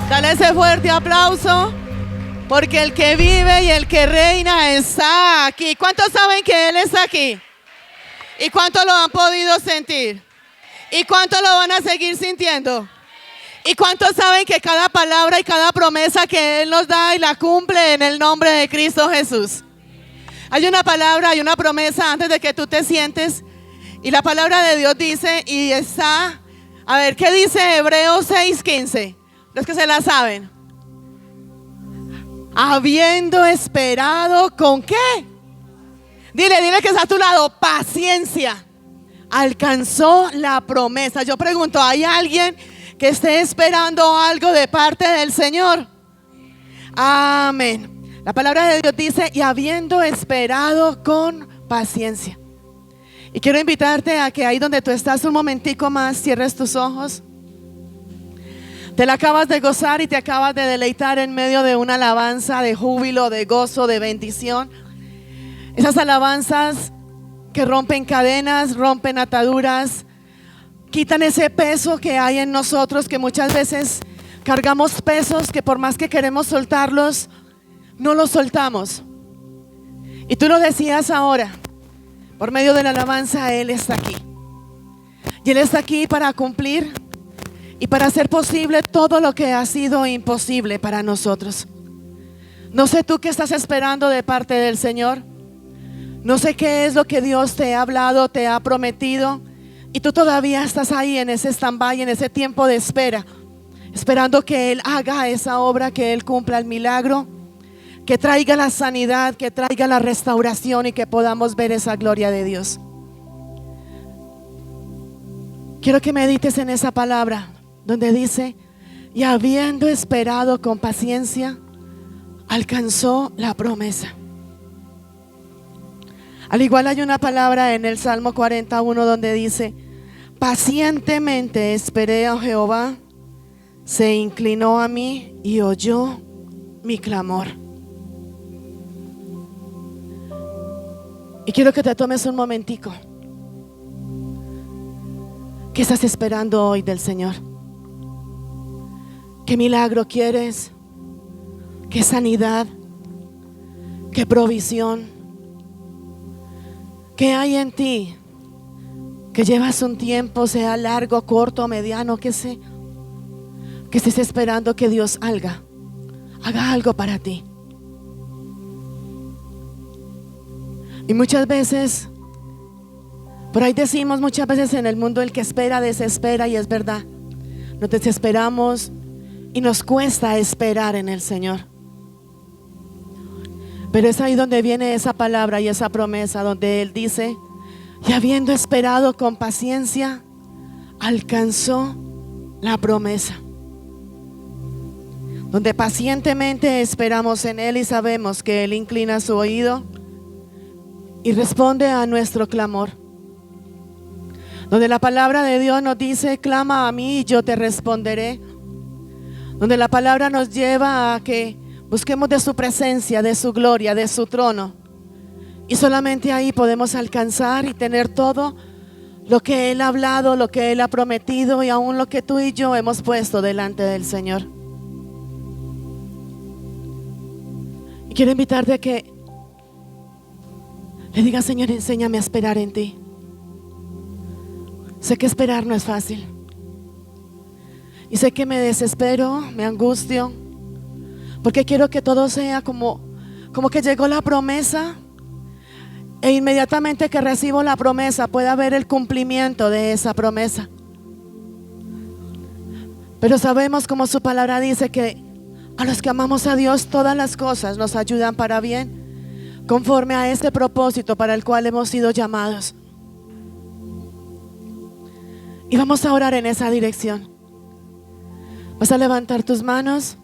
Dale ese fuerte aplauso, porque el que vive y el que reina está aquí. ¿Cuántos saben que Él está aquí? ¿Y cuántos lo han podido sentir? ¿Y cuántos lo van a seguir sintiendo? ¿Y cuántos saben que cada palabra y cada promesa que Él nos da y la cumple en el nombre de Cristo Jesús? Hay una palabra, hay una promesa antes de que tú te sientes. Y la palabra de Dios dice, y está, a ver, ¿qué dice Hebreos 6:15? Los que se la saben. Habiendo esperado, ¿con qué? Dile que está a tu lado, paciencia. Alcanzó la promesa. Yo pregunto, ¿hay alguien que esté esperando algo de parte del Señor? Amén. La palabra de Dios dice, y habiendo esperado con paciencia. Y quiero invitarte a que ahí donde tú estás un momentico más, cierres tus ojos. Te la acabas de gozar y te acabas de deleitar en medio de una alabanza de júbilo, de gozo, de bendición. Esas alabanzas que rompen cadenas, rompen ataduras, quitan ese peso que hay en nosotros, que muchas veces cargamos pesos que por más que queremos soltarlos, no los soltamos. Y tú lo decías ahora, por medio de la alabanza, Él está aquí. Y Él está aquí para cumplir y para hacer posible todo lo que ha sido imposible para nosotros. No sé tú qué estás esperando de parte del Señor. No sé qué es lo que Dios te ha hablado, te ha prometido, y tú todavía estás ahí en ese stand-by, en ese tiempo de espera, esperando que Él haga esa obra, que Él cumpla el milagro, que traiga la sanidad, que traiga la restauración y que podamos ver esa gloria de Dios. Quiero que medites en esa palabra donde dice, y habiendo esperado con paciencia, alcanzó la promesa. Al igual hay una palabra en el Salmo 41 donde dice, pacientemente esperé a Jehová, se inclinó a mí y oyó mi clamor. Y quiero que te tomes un momentico. ¿Qué estás esperando hoy del Señor? ¿Qué milagro quieres? ¿Qué sanidad? ¿Qué provisión? ¿Qué hay en ti que llevas un tiempo, sea largo, corto, mediano, que estés esperando que Dios haga algo para ti? Y muchas veces, por ahí decimos muchas veces en el mundo, el que espera desespera, y es verdad. Nos desesperamos y nos cuesta esperar en el Señor. Pero es ahí donde viene esa palabra y esa promesa, donde Él dice, y habiendo esperado con paciencia, alcanzó la promesa. Donde pacientemente esperamos en Él y sabemos que Él inclina su oído y responde a nuestro clamor. Donde la palabra de Dios nos dice, clama a mí y yo te responderé. Donde la palabra nos lleva a que busquemos de su presencia, de su gloria, de su trono. Y solamente ahí podemos alcanzar y tener todo lo que Él ha hablado, lo que Él ha prometido y aún lo que tú y yo hemos puesto delante del Señor. Y quiero invitarte a que le digas, Señor, enséñame a esperar en ti. Sé que esperar no es fácil. Y sé que me desespero, me angustio, porque quiero que todo sea como que llegó la promesa, e inmediatamente que recibo la promesa pueda haber el cumplimiento de esa promesa. Pero sabemos, como su palabra dice, que a los que amamos a Dios todas las cosas nos ayudan para bien, conforme a este propósito para el cual hemos sido llamados. Y vamos a orar en esa dirección. Vas a levantar tus manos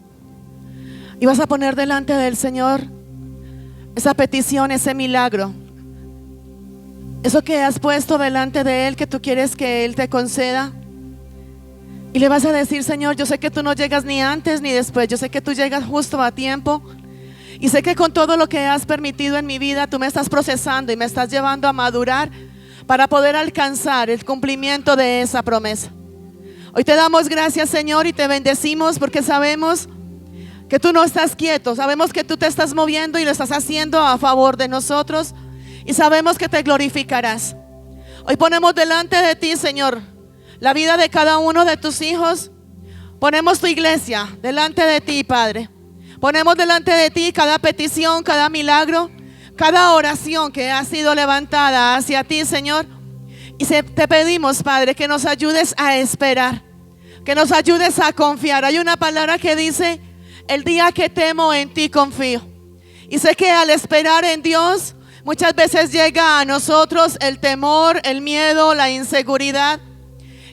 y vas a poner delante del Señor esa petición, ese milagro, eso que has puesto delante de Él, que tú quieres que Él te conceda. Y le vas a decir, Señor, yo sé que tú no llegas ni antes ni después, yo sé que tú llegas justo a tiempo, y sé que con todo lo que has permitido en mi vida, tú me estás procesando y me estás llevando a madurar para poder alcanzar el cumplimiento de esa promesa. Hoy te damos gracias, Señor, y te bendecimos porque sabemos que tú no estás quieto. Sabemos que tú te estás moviendo y lo estás haciendo a favor de nosotros, y sabemos que te glorificarás. Hoy ponemos delante de ti, Señor, la vida de cada uno de tus hijos. Ponemos tu iglesia delante de ti, Padre. Ponemos delante de ti cada petición, cada milagro, cada oración que ha sido levantada hacia ti, Señor. Y te pedimos, Padre, que nos ayudes a esperar, que nos ayudes a confiar. Hay una palabra que dice: el día que temo, en ti confío. Y sé que al esperar en Dios, muchas veces llega a nosotros el temor, el miedo, la inseguridad.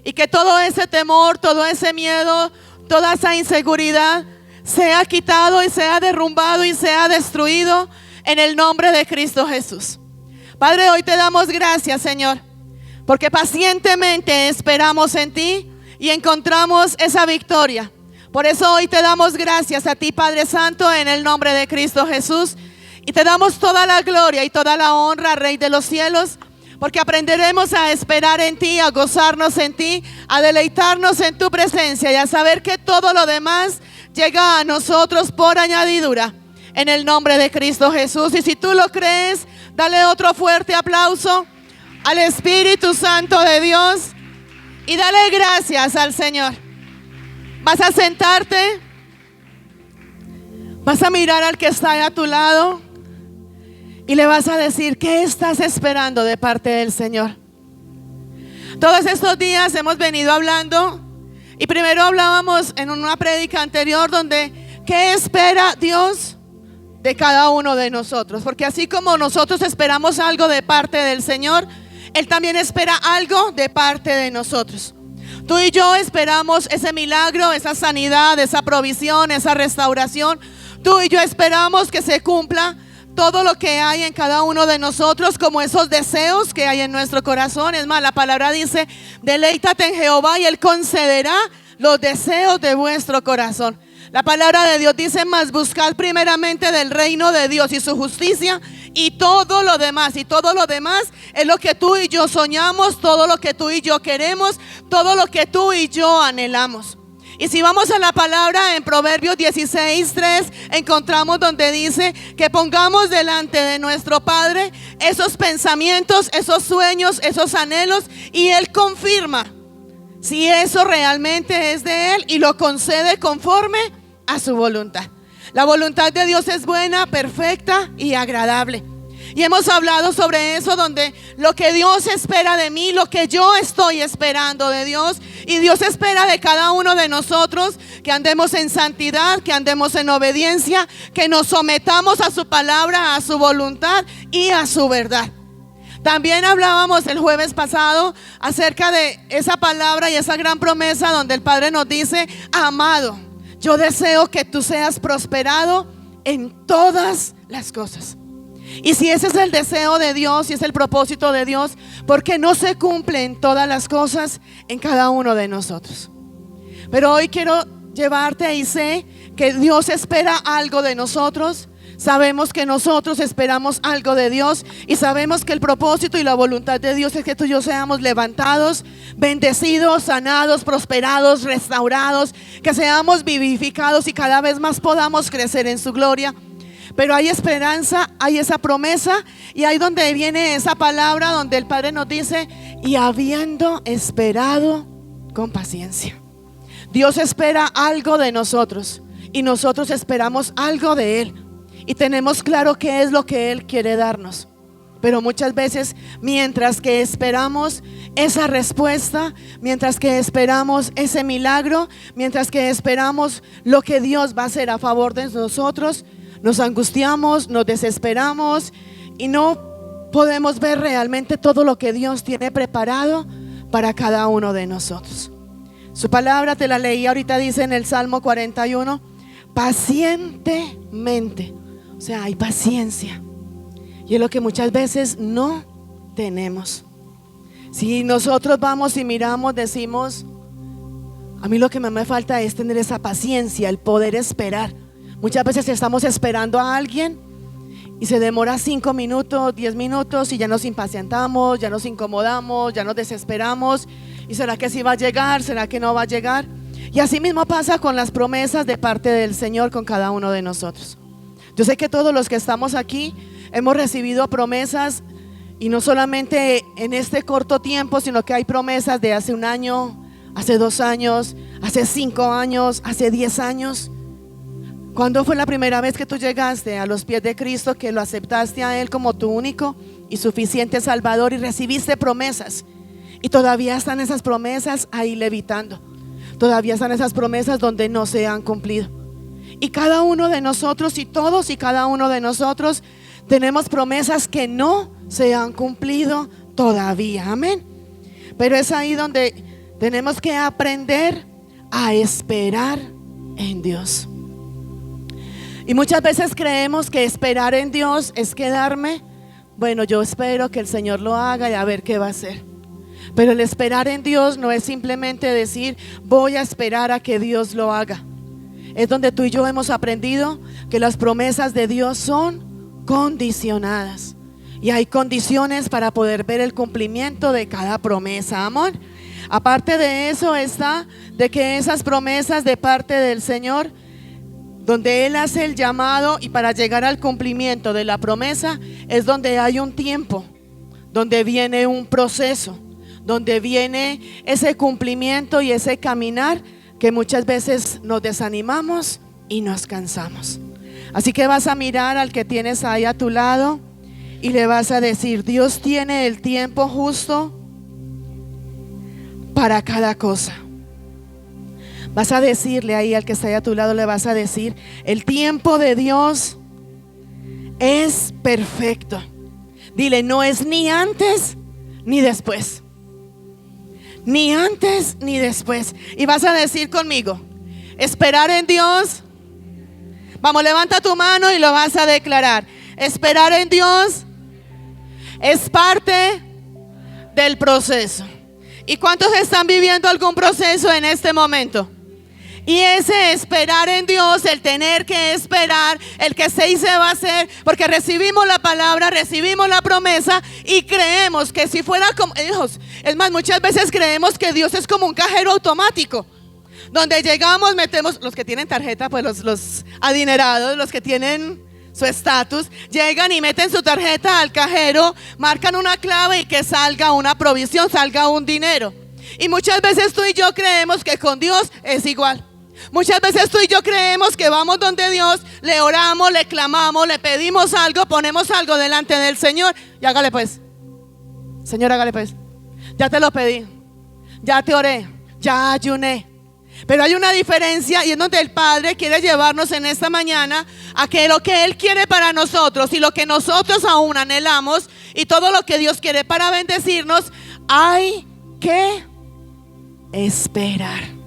Y que todo ese temor, todo ese miedo, toda esa inseguridad sea quitado y sea derrumbado y sea destruido en el nombre de Cristo Jesús. Padre, hoy te damos gracias, Señor, porque pacientemente esperamos en ti y encontramos esa victoria. Por eso hoy te damos gracias a ti, Padre Santo, en el nombre de Cristo Jesús. Y te damos toda la gloria y toda la honra, Rey de los cielos, porque aprenderemos a esperar en ti, a gozarnos en ti, a deleitarnos en tu presencia y a saber que todo lo demás llega a nosotros por añadidura, en el nombre de Cristo Jesús. Y si tú lo crees, dale otro fuerte aplauso al Espíritu Santo de Dios y dale gracias al Señor. Vas a sentarte, vas a mirar al que está a tu lado y le vas a decir: ¿qué estás esperando de parte del Señor? Todos estos días hemos venido hablando, y primero hablábamos en una prédica anterior donde ¿qué espera Dios de cada uno de nosotros? Porque así como nosotros esperamos algo de parte del Señor, Él también espera algo de parte de nosotros. Tú y yo esperamos ese milagro, esa sanidad, esa provisión, esa restauración. Tú y yo esperamos que se cumpla todo lo que hay en cada uno de nosotros, como esos deseos que hay en nuestro corazón. Es más, la palabra dice: deleítate en Jehová y Él concederá los deseos de vuestro corazón. La palabra de Dios dice: mas buscad primeramente del reino de Dios y su justicia, y todo lo demás es lo que tú y yo soñamos, todo lo que tú y yo queremos, todo lo que tú y yo anhelamos. Y si vamos a la palabra en Proverbios 16:3, encontramos donde dice que pongamos delante de nuestro Padre esos pensamientos, esos sueños, esos anhelos, y Él confirma si eso realmente es de Él y lo concede conforme a su voluntad. La voluntad de Dios es buena, perfecta y agradable. Y hemos hablado sobre eso, donde lo que Dios espera de mí, lo que yo estoy esperando de Dios, y Dios espera de cada uno de nosotros que andemos en santidad, que andemos en obediencia, que nos sometamos a su palabra, a su voluntad y a su verdad. También hablábamos el jueves pasado acerca de esa palabra y esa gran promesa donde el Padre nos dice: amado, yo deseo que tú seas prosperado en todas las cosas. Y si ese es el deseo de Dios, si es el propósito de Dios, ¿por qué no se cumplen todas las cosas en cada uno de nosotros? Pero hoy quiero llevarte, y sé que Dios espera algo de nosotros. Sabemos que nosotros esperamos algo de Dios, y sabemos que el propósito y la voluntad de Dios es que tú y yo seamos levantados, bendecidos, sanados, prosperados, restaurados, que seamos vivificados y cada vez más podamos crecer en su gloria. Pero hay esperanza, hay esa promesa, y ahí donde viene esa palabra donde el Padre nos dice: y habiendo esperado con paciencia. Dios espera algo de nosotros y nosotros esperamos algo de Él, y tenemos claro qué es lo que Él quiere darnos. Pero muchas veces, mientras que esperamos esa respuesta, mientras que esperamos ese milagro, mientras que esperamos lo que Dios va a hacer a favor de nosotros, nos angustiamos, nos desesperamos y no podemos ver realmente todo lo que Dios tiene preparado para cada uno de nosotros. Su palabra, te la leí ahorita, dice en el Salmo 41: pacientemente. O sea, hay paciencia, y es lo que muchas veces no tenemos. Si nosotros vamos y miramos, decimos: a mí lo que me falta es tener esa paciencia, el poder esperar. Muchas veces estamos esperando a alguien y se demora 5 minutos, 10 minutos, y ya nos impacientamos, ya nos incomodamos, ya nos desesperamos, ¿Y será que sí va a llegar? ¿Será que no va a llegar? Y así mismo pasa con las promesas de parte del Señor con cada uno de nosotros. Yo sé que todos los que estamos aquí hemos recibido promesas, y no solamente en este corto tiempo, sino que hay promesas de hace un año, hace 2 años, hace 5 años, hace 10 años. ¿Cuándo fue la primera vez que tú llegaste a los pies de Cristo, que lo aceptaste a Él como tu único y suficiente Salvador y recibiste promesas? Y todavía están esas promesas ahí levitando. Todavía están esas promesas donde no se han cumplido. Y cada uno de nosotros, y todos y cada uno de nosotros, tenemos promesas que no se han cumplido todavía. Amén. Pero es ahí donde tenemos que aprender a esperar en Dios. Y muchas veces creemos que esperar en Dios es quedarme, bueno, yo espero que el Señor lo haga y a ver qué va a hacer. Pero el esperar en Dios no es simplemente decir voy a esperar a que Dios lo haga. Es donde tú y yo hemos aprendido que las promesas de Dios son condicionadas. Y hay condiciones para poder ver el cumplimiento de cada promesa, amor. Aparte de eso está de que esas promesas de parte del Señor, donde Él hace el llamado y para llegar al cumplimiento de la promesa, es donde hay un tiempo, donde viene un proceso, donde viene ese cumplimiento y ese caminar que muchas veces nos desanimamos y nos cansamos. Así que vas a mirar al que tienes ahí a tu lado y le vas a decir: Dios tiene el tiempo justo para cada cosa. Vas a decirle ahí al que está ahí a tu lado, le vas a decir: el tiempo de Dios es perfecto. Dile: no es ni antes ni después. Ni antes ni después. Y vas a decir conmigo: esperar en Dios. Vamos, levanta tu mano y lo vas a declarar. Esperar en Dios es parte del proceso. ¿Y cuántos están viviendo algún proceso en este momento? Y ese esperar en Dios, el tener que esperar, el que se va a hacer, porque recibimos la palabra, recibimos la promesa y creemos que si fuera como hijos, es más, muchas veces creemos que Dios es como un cajero automático, donde llegamos, metemos, los que tienen tarjeta, pues los adinerados, los que tienen su estatus, llegan y meten su tarjeta al cajero, marcan una clave y que salga una provisión, salga un dinero. Y muchas veces tú y yo creemos que con Dios es igual. Muchas veces tú y yo creemos que vamos donde Dios, le oramos, le clamamos, le pedimos algo, ponemos algo delante del Señor y hágale pues, Señor, hágale pues, ya te lo pedí, ya te oré, ya ayuné. Pero hay una diferencia, y es donde el Padre quiere llevarnos en esta mañana a que lo que Él quiere para nosotros y lo que nosotros aún anhelamos y todo lo que Dios quiere para bendecirnos, hay que esperar.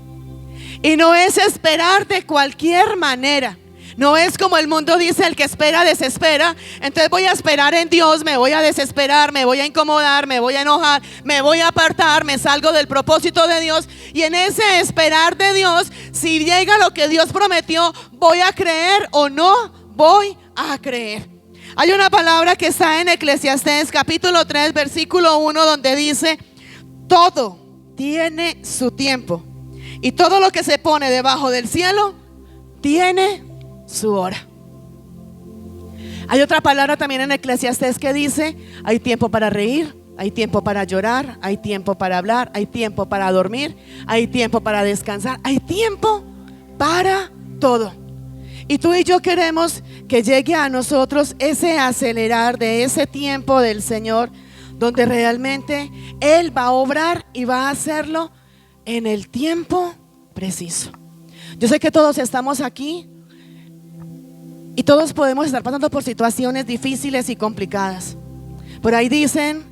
Y no es esperar de cualquier manera. No es como el mundo dice: el que espera desespera. Entonces voy a esperar en Dios, me voy a desesperar, me voy a incomodar, me voy a enojar, me voy a apartar, me salgo del propósito de Dios. Y en ese esperar de Dios, si llega lo que Dios prometió, ¿voy a creer o no voy a creer? Hay una palabra que está en Eclesiastés capítulo 3 versículo 1, donde dice: todo tiene su tiempo y todo lo que se pone debajo del cielo tiene su hora. Hay otra palabra también en Eclesiastés que dice: hay tiempo para reír, hay tiempo para llorar, hay tiempo para hablar, hay tiempo para dormir, hay tiempo para descansar, hay tiempo para todo. Y tú y yo queremos que llegue a nosotros ese acelerar de ese tiempo del Señor, donde realmente Él va a obrar y va a hacerlo en el tiempo preciso. Yo sé que todos estamos aquí y todos podemos estar pasando por situaciones difíciles y complicadas. Por ahí dicen,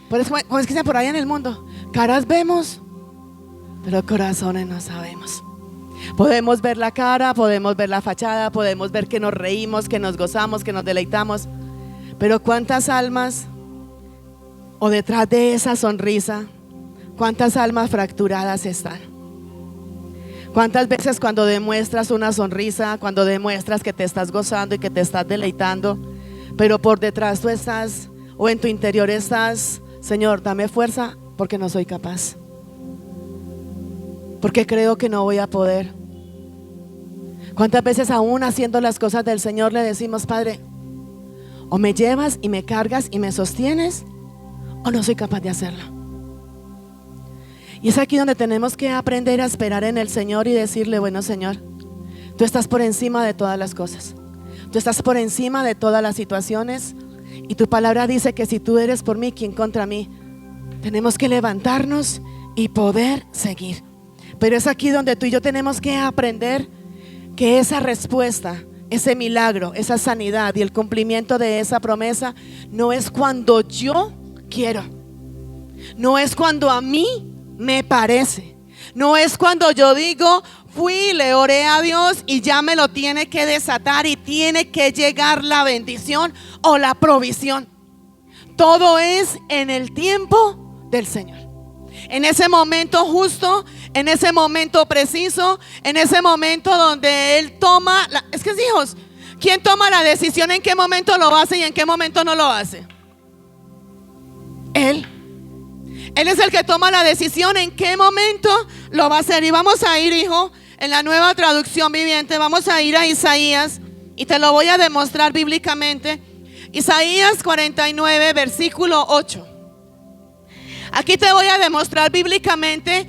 ¿cómo es que dicen por ahí en el mundo? Caras vemos, pero corazones no sabemos. Podemos ver la cara, podemos ver la fachada, podemos ver que nos reímos, que nos gozamos, que nos deleitamos, pero ¿cuántas almas, o detrás de esa sonrisa, cuántas almas fracturadas están? ¿Cuántas veces cuando demuestras una sonrisa, cuando demuestras que te estás gozando y que te estás deleitando, pero por detrás tú estás, o en tu interior estás: Señor, dame fuerza porque no soy capaz. porque creo que no voy a poder. ¿Cuántas veces aún haciendo las cosas del Señor le decimos: Padre, o me llevas y me cargas y me sostienes, o no soy capaz de hacerlo? Y es aquí donde tenemos que aprender a esperar en el Señor y decirle: bueno, Señor, tú estás por encima de todas las cosas, tú estás por encima de todas las situaciones, y tu palabra dice que si tú eres por mí, ¿quién contra mí? Tenemos que levantarnos y poder seguir. Pero es aquí donde tú y yo tenemos que aprender que esa respuesta, ese milagro, esa sanidad y el cumplimiento de esa promesa no es cuando yo quiero, no es cuando a mí me parece, no es cuando yo digo: fui, le oré a Dios y ya me lo tiene que desatar y tiene que llegar la bendición o la provisión. Todo es en el tiempo del Señor, en ese momento justo, en ese momento preciso, en ese momento donde Él toma es que, hijos, ¿quién toma la decisión en qué momento lo hace y en qué momento no lo hace? Él es el que toma la decisión en qué momento lo va a hacer. Y vamos a ir, hijo, en la Nueva Traducción Viviente, vamos a ir a Isaías y te lo voy a demostrar bíblicamente. Isaías 49, versículo 8. Aquí te voy a demostrar bíblicamente.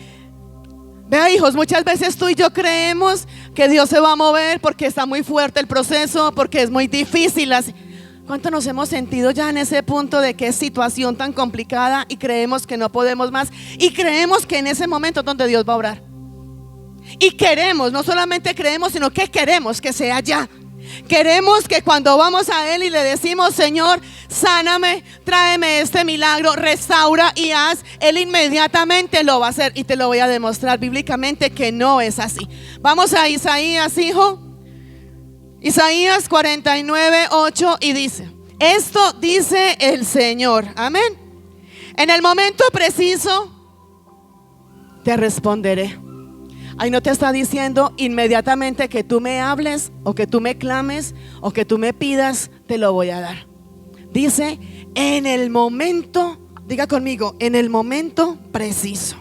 Vea, hijos, muchas veces tú y yo creemos que Dios se va a mover porque está muy fuerte el proceso, porque es muy difícil. ¿Cuánto nos hemos sentido ya en ese punto de que es situación tan complicada y creemos que no podemos más? Y creemos que en ese momento es donde Dios va a obrar. Y queremos, no solamente creemos, sino que queremos que sea ya. Queremos que cuando vamos a Él y le decimos: Señor, sáname, tráeme este milagro, restaura y haz, Él inmediatamente lo va a hacer. Y te lo voy a demostrar bíblicamente que no es así. Vamos a Isaías, hijo. Isaías 49, 8, y dice: esto dice el Señor, amén. En el momento preciso te responderé. Ahí no te está diciendo inmediatamente que tú me hables o que tú me clames o que tú me pidas, te lo voy a dar. Dice: en el momento, diga conmigo, en el momento preciso.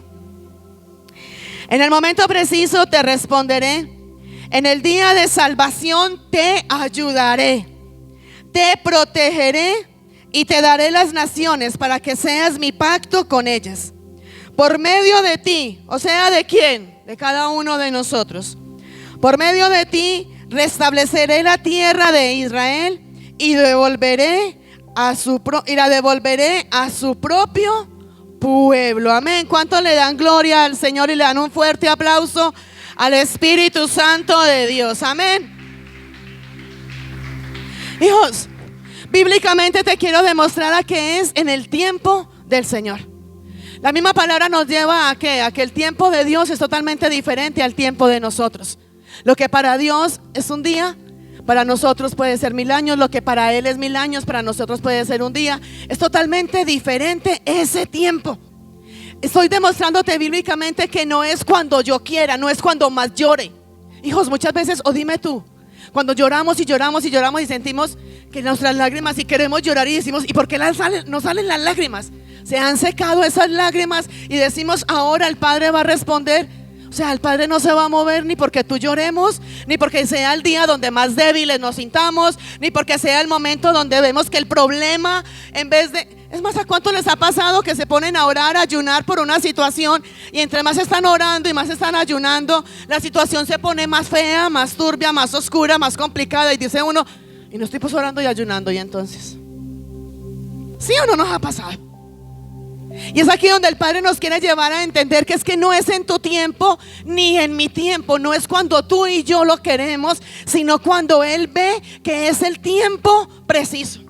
En el momento preciso te responderé. En el día de salvación te ayudaré. Te protegeré y te daré las naciones para que seas mi pacto con ellas. Por medio de ti, o sea, ¿de quién? De cada uno de nosotros. Por medio de ti restableceré la tierra de Israel y la devolveré a su propio pueblo. Amén. ¿Cuánto le dan gloria al Señor y le dan un fuerte aplauso al Espíritu Santo de Dios? Amén. Hijos, bíblicamente te quiero demostrar a que es en el tiempo del Señor. La misma palabra nos lleva a que el tiempo de Dios es totalmente diferente al tiempo de nosotros. Lo que para Dios es un día, para nosotros puede ser 1000 años. Lo que para Él es 1000 años, para nosotros puede ser un día. Es totalmente diferente ese tiempo. Estoy demostrándote bíblicamente que no es cuando yo quiera, no es cuando más llore. Hijos, muchas veces, o dime tú, cuando lloramos y lloramos y lloramos y sentimos que nuestras lágrimas, y queremos llorar y decimos: ¿y por qué no salen las lágrimas? Se han secado esas lágrimas y decimos: ahora el Padre va a responder. O sea, el Padre no se va a mover ni porque tú lloremos, ni porque sea el día donde más débiles nos sintamos, ni porque sea el momento donde vemos que el problema, en vez de... Es más, ¿a cuánto les ha pasado que se ponen a orar, a ayunar por una situación, y entre más están orando y más están ayunando, la situación se pone más fea, más turbia, más oscura, más complicada? Y dice uno: y no estoy pues orando y ayunando, y entonces, ¿sí o no nos ha pasado? Y es aquí donde el Padre nos quiere llevar a entender que es que no es en tu tiempo ni en mi tiempo, no es cuando tú y yo lo queremos, sino cuando Él ve que es el tiempo preciso.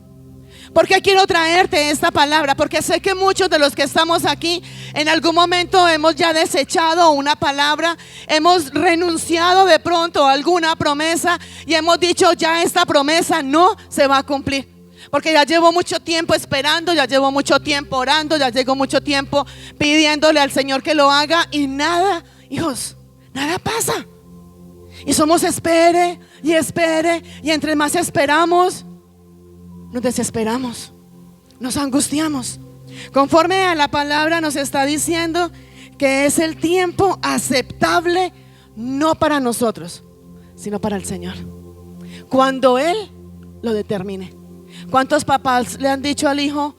¿Por qué quiero traerte esta palabra? Porque sé que muchos de los que estamos aquí en algún momento hemos ya desechado una palabra, hemos renunciado de pronto a alguna promesa y hemos dicho: ya esta promesa no se va a cumplir. Porque ya llevo mucho tiempo esperando, ya llevo mucho tiempo orando, ya llevo mucho tiempo pidiéndole al Señor que lo haga, y nada, hijos, nada pasa. Y somos espere, y entre más esperamos, nos desesperamos, nos angustiamos. Conforme a la palabra nos está diciendo que es el tiempo aceptable, no para nosotros, sino para el Señor, cuando Él lo determine. ¿Cuántos papás le han dicho al hijo: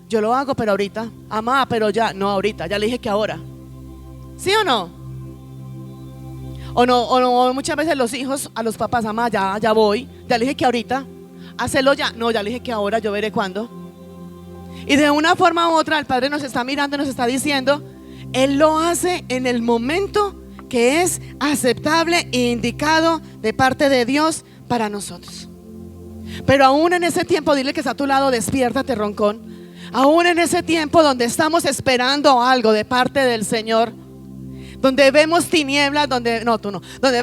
yo lo hago, pero ahorita? Mamá, pero ya, no ahorita, ya le dije que ahora. ¿Sí o no? O no, muchas veces los hijos a los papás: mamá, ya voy, ya le dije que ahorita. Hacelo ya, no, ya le dije que ahora, yo veré cuándo. Y de una forma u otra el Padre nos está mirando, nos está diciendo: Él lo hace en el momento que es aceptable e indicado de parte de Dios para nosotros. Pero aún en ese tiempo, dile que está a tu lado: despiértate, roncón. Aún en ese tiempo donde estamos esperando algo de parte del Señor, donde vemos tinieblas, donde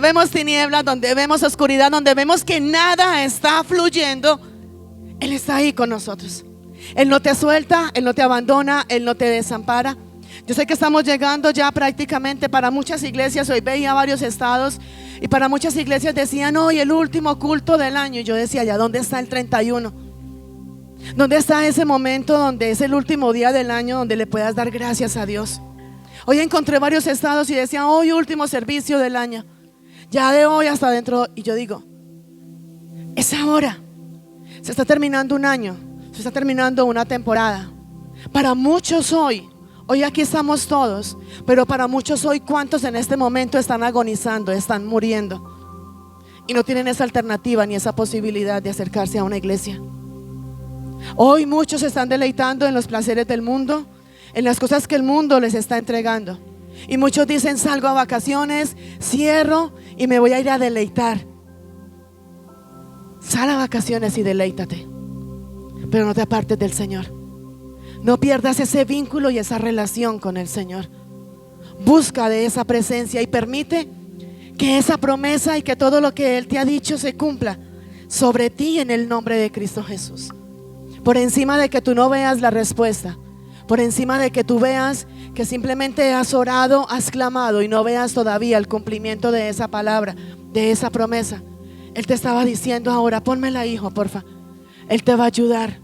vemos tinieblas, donde vemos oscuridad, donde vemos que nada está fluyendo, Él está ahí con nosotros. Él no te suelta, Él no te abandona, Él no te desampara. Yo sé que estamos llegando ya prácticamente para muchas iglesias. Hoy veía varios estados y para muchas iglesias decían: hoy el último culto del año. Y yo decía: ¿ya dónde está el 31? ¿Dónde está ese momento donde es el último día del año, donde le puedas dar gracias a Dios? Hoy encontré varios estados y decían: hoy último servicio del año, ya de hoy hasta dentro. Y yo digo: es ahora. Se está terminando un año, se está terminando una temporada. Para muchos hoy aquí estamos todos, pero para muchos hoy, ¿cuántos en este momento están agonizando, están muriendo y no tienen esa alternativa ni esa posibilidad de acercarse a una iglesia? Hoy muchos se están deleitando en los placeres del mundo, en las cosas que el mundo les está entregando. Y muchos dicen: salgo a vacaciones, cierro y me voy a ir a deleitar. Sal a vacaciones y deleítate, pero no te apartes del Señor. No pierdas ese vínculo y esa relación con el Señor. Busca de esa presencia y permite que esa promesa y que todo lo que Él te ha dicho se cumpla sobre ti en el nombre de Cristo Jesús. Por encima de que tú no veas la respuesta, por encima de que tú veas que simplemente has orado, has clamado y no veas todavía el cumplimiento de esa palabra, de esa promesa, Él te estaba diciendo: ahora pónmela, hijo, porfa. Él te va a ayudar.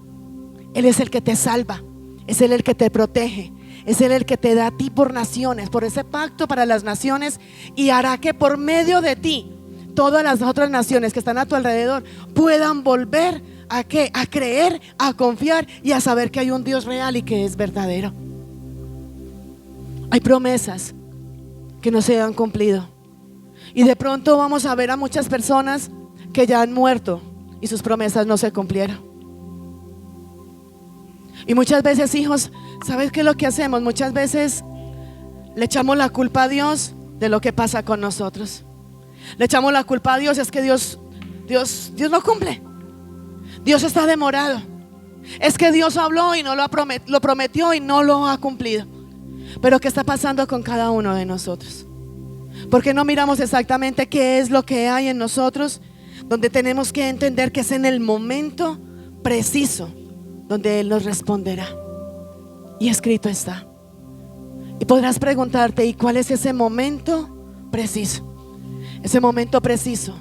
Él es el que te salva, es Él el que te protege, es Él el que te da a ti por naciones, por ese pacto para las naciones, y hará que por medio de ti todas las otras naciones que están a tu alrededor puedan volver a creer, a confiar y a saber que hay un Dios real y que es verdadero. Hay promesas que no se han cumplido, y de pronto vamos a ver a muchas personas que ya han muerto y sus promesas no se cumplieron. Y muchas veces, hijos, ¿sabes qué es lo que hacemos? Muchas veces le echamos la culpa a Dios de lo que pasa con nosotros. Le echamos la culpa a Dios: es que Dios no cumple. Dios está demorado. Es que Dios habló y no lo prometió y no lo ha cumplido. Pero ¿qué está pasando con cada uno de nosotros? ¿Por qué no miramos exactamente qué es lo que hay en nosotros, donde tenemos que entender que es en el momento preciso donde Él nos responderá? Y escrito está. Y podrás preguntarte: ¿y cuál es ese momento preciso? Ese momento preciso.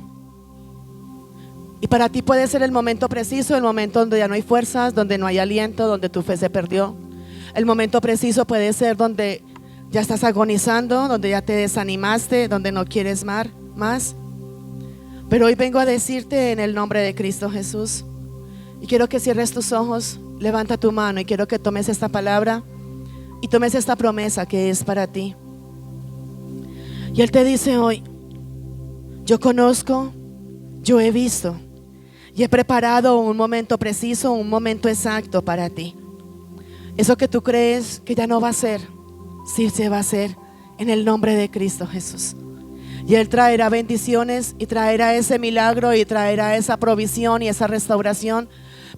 Y para ti puede ser el momento preciso, el momento donde ya no hay fuerzas, donde no hay aliento, donde tu fe se perdió. El momento preciso puede ser donde ya estás agonizando, donde ya te desanimaste, donde no quieres más. Pero hoy vengo a decirte en el nombre de Cristo Jesús, y quiero que cierres tus ojos, levanta tu mano, y quiero que tomes esta palabra y tomes esta promesa que es para ti. Y Él te dice hoy: yo conozco, yo he visto y he preparado un momento preciso, un momento exacto para ti. Eso que tú crees que ya no va a ser, sí se va a hacer en el nombre de Cristo Jesús. Y Él traerá bendiciones y traerá ese milagro y traerá esa provisión y esa restauración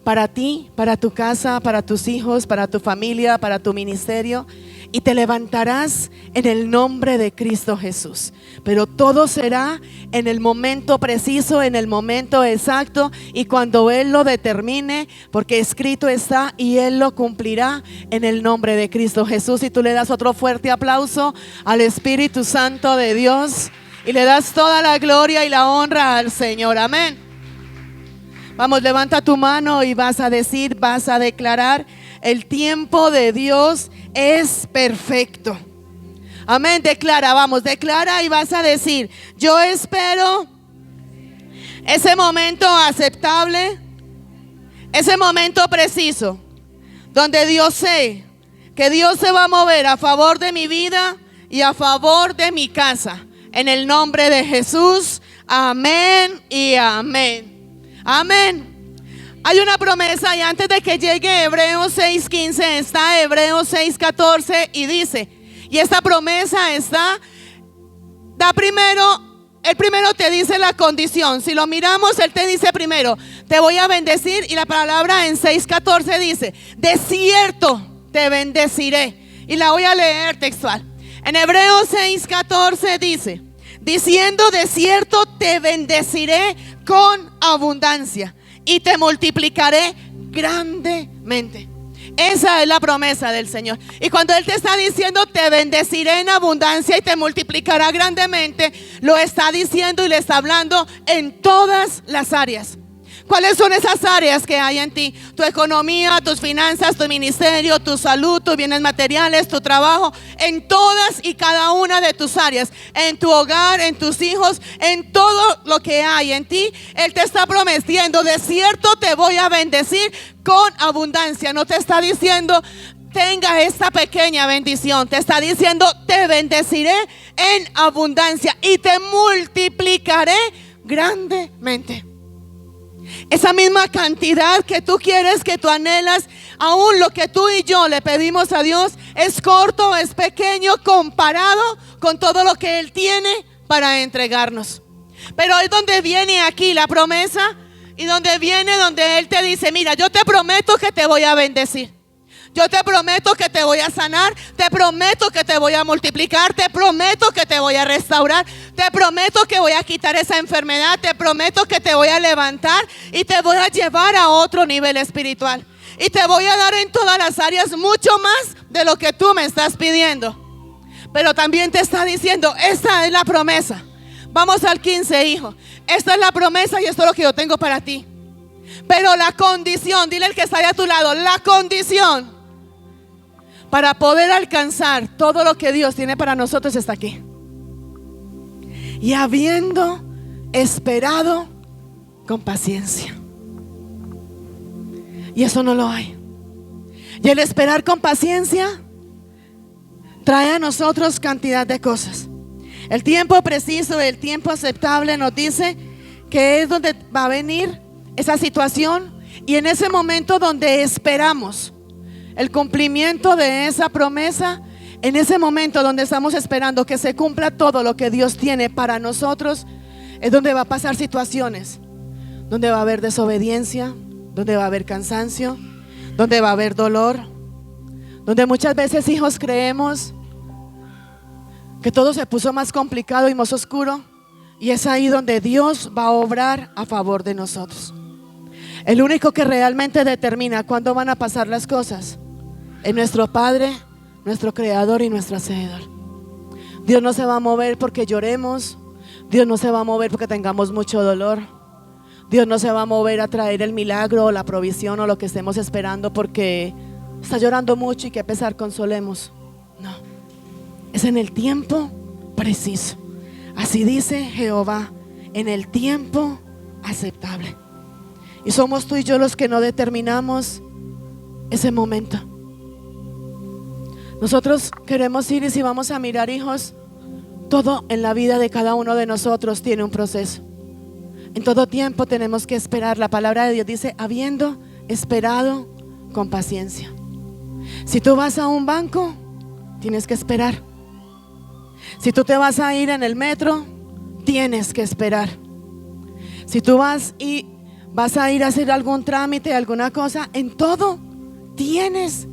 para ti, para tu casa, para tus hijos, para tu familia, para tu ministerio. Y te levantarás en el nombre de Cristo Jesús. Pero todo será en el momento preciso, en el momento exacto, y cuando Él lo determine, porque escrito está, y Él lo cumplirá en el nombre de Cristo Jesús. Y tú le das otro fuerte aplauso al Espíritu Santo de Dios y le das toda la gloria y la honra al Señor. Amén. Vamos, levanta tu mano y vas a decir, vas a declarar: el tiempo de Dios es perfecto. Amén, declara, vamos, declara y vas a decir: yo espero ese momento aceptable, ese momento preciso, donde Dios sé que Dios se va a mover a favor de mi vida y a favor de mi casa. En el nombre de Jesús, amén y amén. Amén. Hay una promesa, y antes de que llegue Hebreos 6:15 está Hebreos 6:14 y dice, y esta promesa está, él primero te dice la condición. Si lo miramos, él te dice primero: te voy a bendecir, y la palabra en 6:14 dice: de cierto te bendeciré. Y la voy a leer textual. En Hebreos 6:14 dice: diciendo, de cierto te bendeciré con abundancia y te multiplicaré grandemente. Esa es la promesa del Señor. Y cuando Él te está diciendo te bendeciré en abundancia y te multiplicará grandemente, lo está diciendo y le está hablando en todas las áreas. ¿Cuáles son esas áreas que hay en ti? Tu economía, tus finanzas, tu ministerio, tu salud, tus bienes materiales, tu trabajo. En todas y cada una de tus áreas, en tu hogar, en tus hijos, en todo lo que hay en ti, Él te está prometiendo: de cierto te voy a bendecir con abundancia. No te está diciendo tenga esta pequeña bendición, te está diciendo te bendeciré en abundancia y te multiplicaré grandemente. Esa misma cantidad que tú quieres, que tú anhelas, aún lo que tú y yo le pedimos a Dios es corto, es pequeño comparado con todo lo que Él tiene para entregarnos. Pero es donde viene aquí la promesa, y donde Él te dice: mira, yo te prometo que te voy a bendecir. Yo te prometo que te voy a sanar, te prometo que te voy a multiplicar, te prometo que te voy a restaurar, te prometo que voy a quitar esa enfermedad, te prometo que te voy a levantar y te voy a llevar a otro nivel espiritual. Y te voy a dar en todas las áreas mucho más de lo que tú me estás pidiendo. Pero también te está diciendo: esta es la promesa. Vamos al 15, hijo. Esta es la promesa y esto es lo que yo tengo para ti. Pero la condición, dile al que está ahí a tu lado, la condición para poder alcanzar todo lo que Dios tiene para nosotros está aquí. Y habiendo esperado con paciencia. Y eso no lo hay. Y el esperar con paciencia trae a nosotros cantidad de cosas. El tiempo preciso, el tiempo aceptable nos dice que es donde va a venir esa situación, y en ese momento donde esperamos el cumplimiento de esa promesa, en ese momento donde estamos esperando que se cumpla todo lo que Dios tiene para nosotros, es donde va a pasar situaciones, donde va a haber desobediencia, donde va a haber cansancio, donde va a haber dolor, donde muchas veces, hijos, creemos que todo se puso más complicado y más oscuro, y es ahí donde Dios va a obrar a favor de nosotros. El único que realmente determina cuándo van a pasar las cosas es nuestro Padre, nuestro Creador y nuestro Hacedor. Dios no se va a mover porque lloremos. Dios no se va a mover porque tengamos mucho dolor. Dios no se va a mover a traer el milagro o la provisión o lo que estemos esperando porque está llorando mucho y que pesar consolemos. No, es en el tiempo preciso. Así dice Jehová, en el tiempo aceptable. Y somos tú y yo los que no determinamos ese momento. Nosotros queremos ir, y si vamos a mirar, hijos, todo en la vida de cada uno de nosotros tiene un proceso. En todo tiempo tenemos que esperar. La palabra de Dios dice: habiendo esperado con paciencia. Si tú vas a un banco, tienes que esperar. Si tú te vas a ir en el metro, tienes que esperar. Si tú vas a ir a hacer algún trámite, alguna cosa, en todo tienes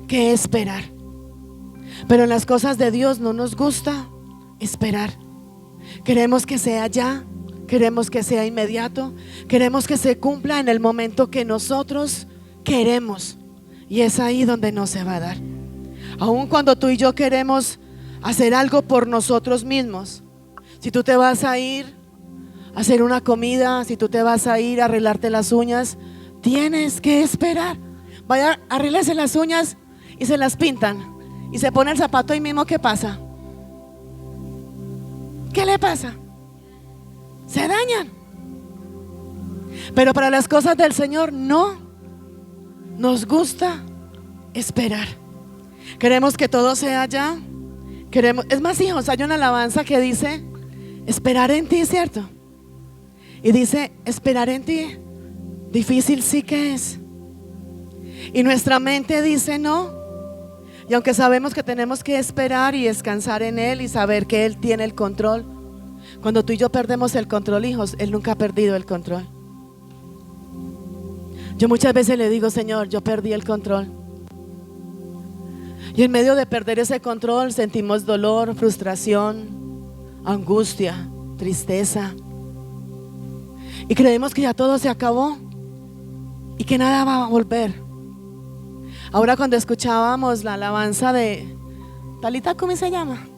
que esperar. Pero en las cosas de Dios no nos gusta esperar. Queremos que sea ya, queremos que sea inmediato, queremos que se cumpla en el momento que nosotros queremos. Y es ahí donde no se va a dar. Aun cuando tú y yo queremos hacer algo por nosotros mismos, si tú te vas a ir a hacer una comida, si tú te vas a ir a arreglarte las uñas, tienes que esperar. Vaya, arréglese las uñas y se las pintan y se pone el zapato ahí mismo. ¿Qué pasa? ¿qué le pasa? Se dañan. Pero para las cosas del Señor no nos gusta esperar. Queremos que todo sea ya. Es más, hijos, hay una alabanza que dice esperar en ti, ¿cierto? Y dice esperar en ti, difícil sí que es. Y nuestra mente dice no. Y aunque sabemos que tenemos que esperar y descansar en Él y saber que Él tiene el control, cuando tú y yo perdemos el control, hijos, Él nunca ha perdido el control. Yo muchas veces le digo, Señor, yo perdí el control. Y en medio de perder ese control sentimos dolor, frustración, angustia, tristeza. Y creemos que ya todo se acabó y que nada va a volver. Ahora cuando escuchábamos la alabanza de Talita, ¿cómo se llama?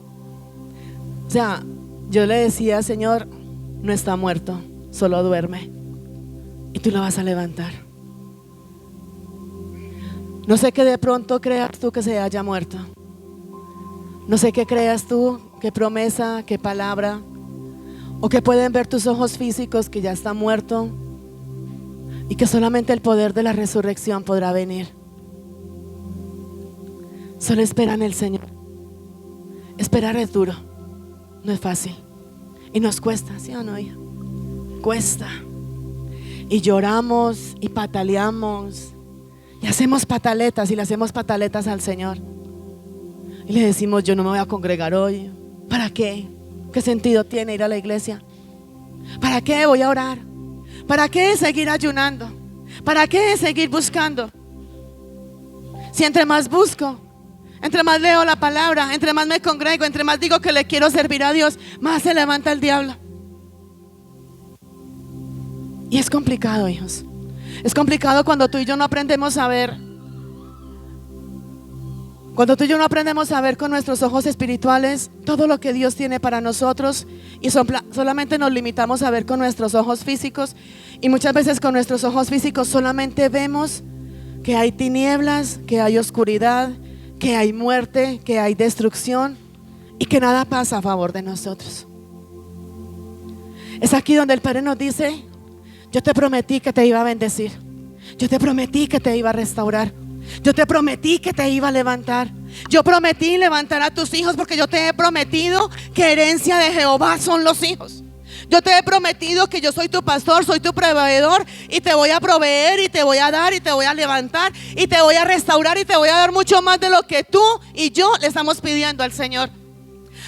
O sea, yo le decía, Señor, no está muerto, solo duerme. Y tú lo vas a levantar. No sé qué de pronto creas tú que se haya muerto. No sé qué creas tú, qué promesa, qué palabra, o que pueden ver tus ojos físicos que ya está muerto y que solamente el poder de la resurrección podrá venir. Solo espera en el Señor. Esperar es duro, no es fácil y nos cuesta, ¿sí o no, hija? Cuesta. Y lloramos y pataleamos y hacemos pataletas y le hacemos pataletas al Señor y le decimos, yo no me voy a congregar hoy. ¿Para qué? ¿Qué sentido tiene ir a la iglesia? ¿Para qué voy a orar? ¿Para qué seguir ayunando? ¿Para qué seguir buscando? Si entre más busco, entre más leo la palabra, entre más me congrego, entre más digo que le quiero servir a Dios, más se levanta el diablo. Y es complicado, hijos. Es complicado cuando tú y yo no aprendemos a ver. Cuando tú y yo no aprendemos a ver con nuestros ojos espirituales todo lo que Dios tiene para nosotros y solamente nos limitamos a ver con nuestros ojos físicos, y muchas veces con nuestros ojos físicos solamente vemos que hay tinieblas, que hay oscuridad, que hay muerte, que hay destrucción y que nada pasa a favor de nosotros. Es aquí donde el Padre nos dice, yo te prometí que te iba a bendecir, yo te prometí que te iba a restaurar, yo te prometí que te iba a levantar, yo prometí levantar a tus hijos, porque yo te he prometido que herencia de Jehová son los hijos. Yo te he prometido que yo soy tu pastor, soy tu proveedor, y te voy a proveer y te voy a dar y te voy a levantar y te voy a restaurar y te voy a dar mucho más de lo que tú y yo le estamos pidiendo al Señor.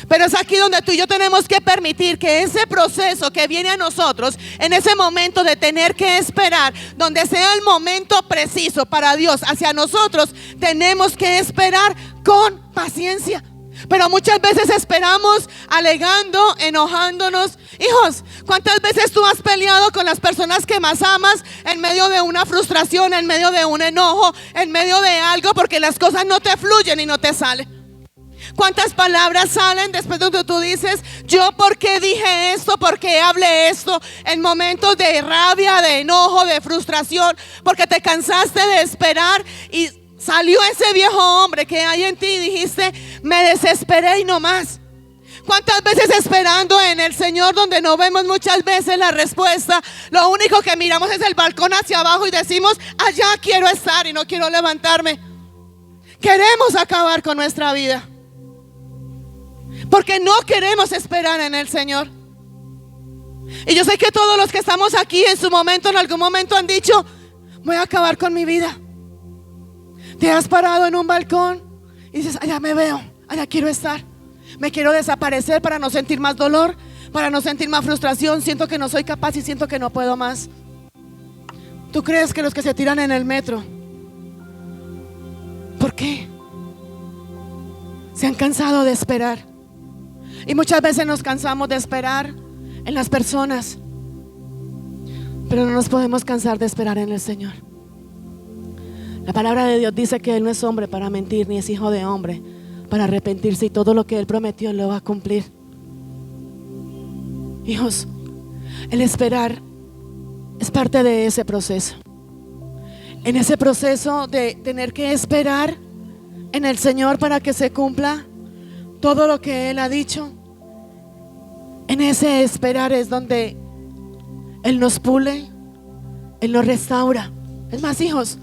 Pero es aquí donde tú y yo tenemos que permitir que ese proceso que viene a nosotros, en ese momento de tener que esperar, donde sea el momento preciso para Dios hacia nosotros, tenemos que esperar con paciencia. Pero muchas veces esperamos alegando, enojándonos. Hijos, ¿cuántas veces tú has peleado con las personas que más amas en medio de una frustración, en medio de un enojo, en medio de algo, porque las cosas no te fluyen y no te salen? ¿Cuántas palabras salen después de donde tú dices, yo por qué dije esto, por qué hablé esto, en momentos de rabia, de enojo, de frustración, porque te cansaste de esperar y salió ese viejo hombre que hay en ti y dijiste, me desesperé y no más? ¿Cuántas veces esperando en el Señor, donde no vemos muchas veces la respuesta, lo único que miramos es el balcón hacia abajo y decimos, allá quiero estar y no quiero levantarme? Queremos acabar con nuestra vida porque no queremos esperar en el Señor. Y yo sé que todos los que estamos aquí en su momento, en algún momento han dicho, voy a acabar con mi vida. Te has parado en un balcón y dices, allá me veo, allá quiero estar. Me quiero desaparecer para no sentir más dolor, para no sentir más frustración. Siento que no soy capaz y siento que no puedo más. ¿Tú crees que los que se tiran en el metro, por qué? Se han cansado de esperar. Y muchas veces nos cansamos de esperar en las personas, pero no nos podemos cansar de esperar en el Señor. La palabra de Dios dice que Él no es hombre para mentir, ni es hijo de hombre para arrepentirse, y todo lo que Él prometió lo va a cumplir. Hijos, el esperar es parte de ese proceso. En ese proceso de tener que esperar en el Señor para que se cumpla todo lo que Él ha dicho, En ese esperar es donde Él nos pule, Él nos restaura. Es más, hijos,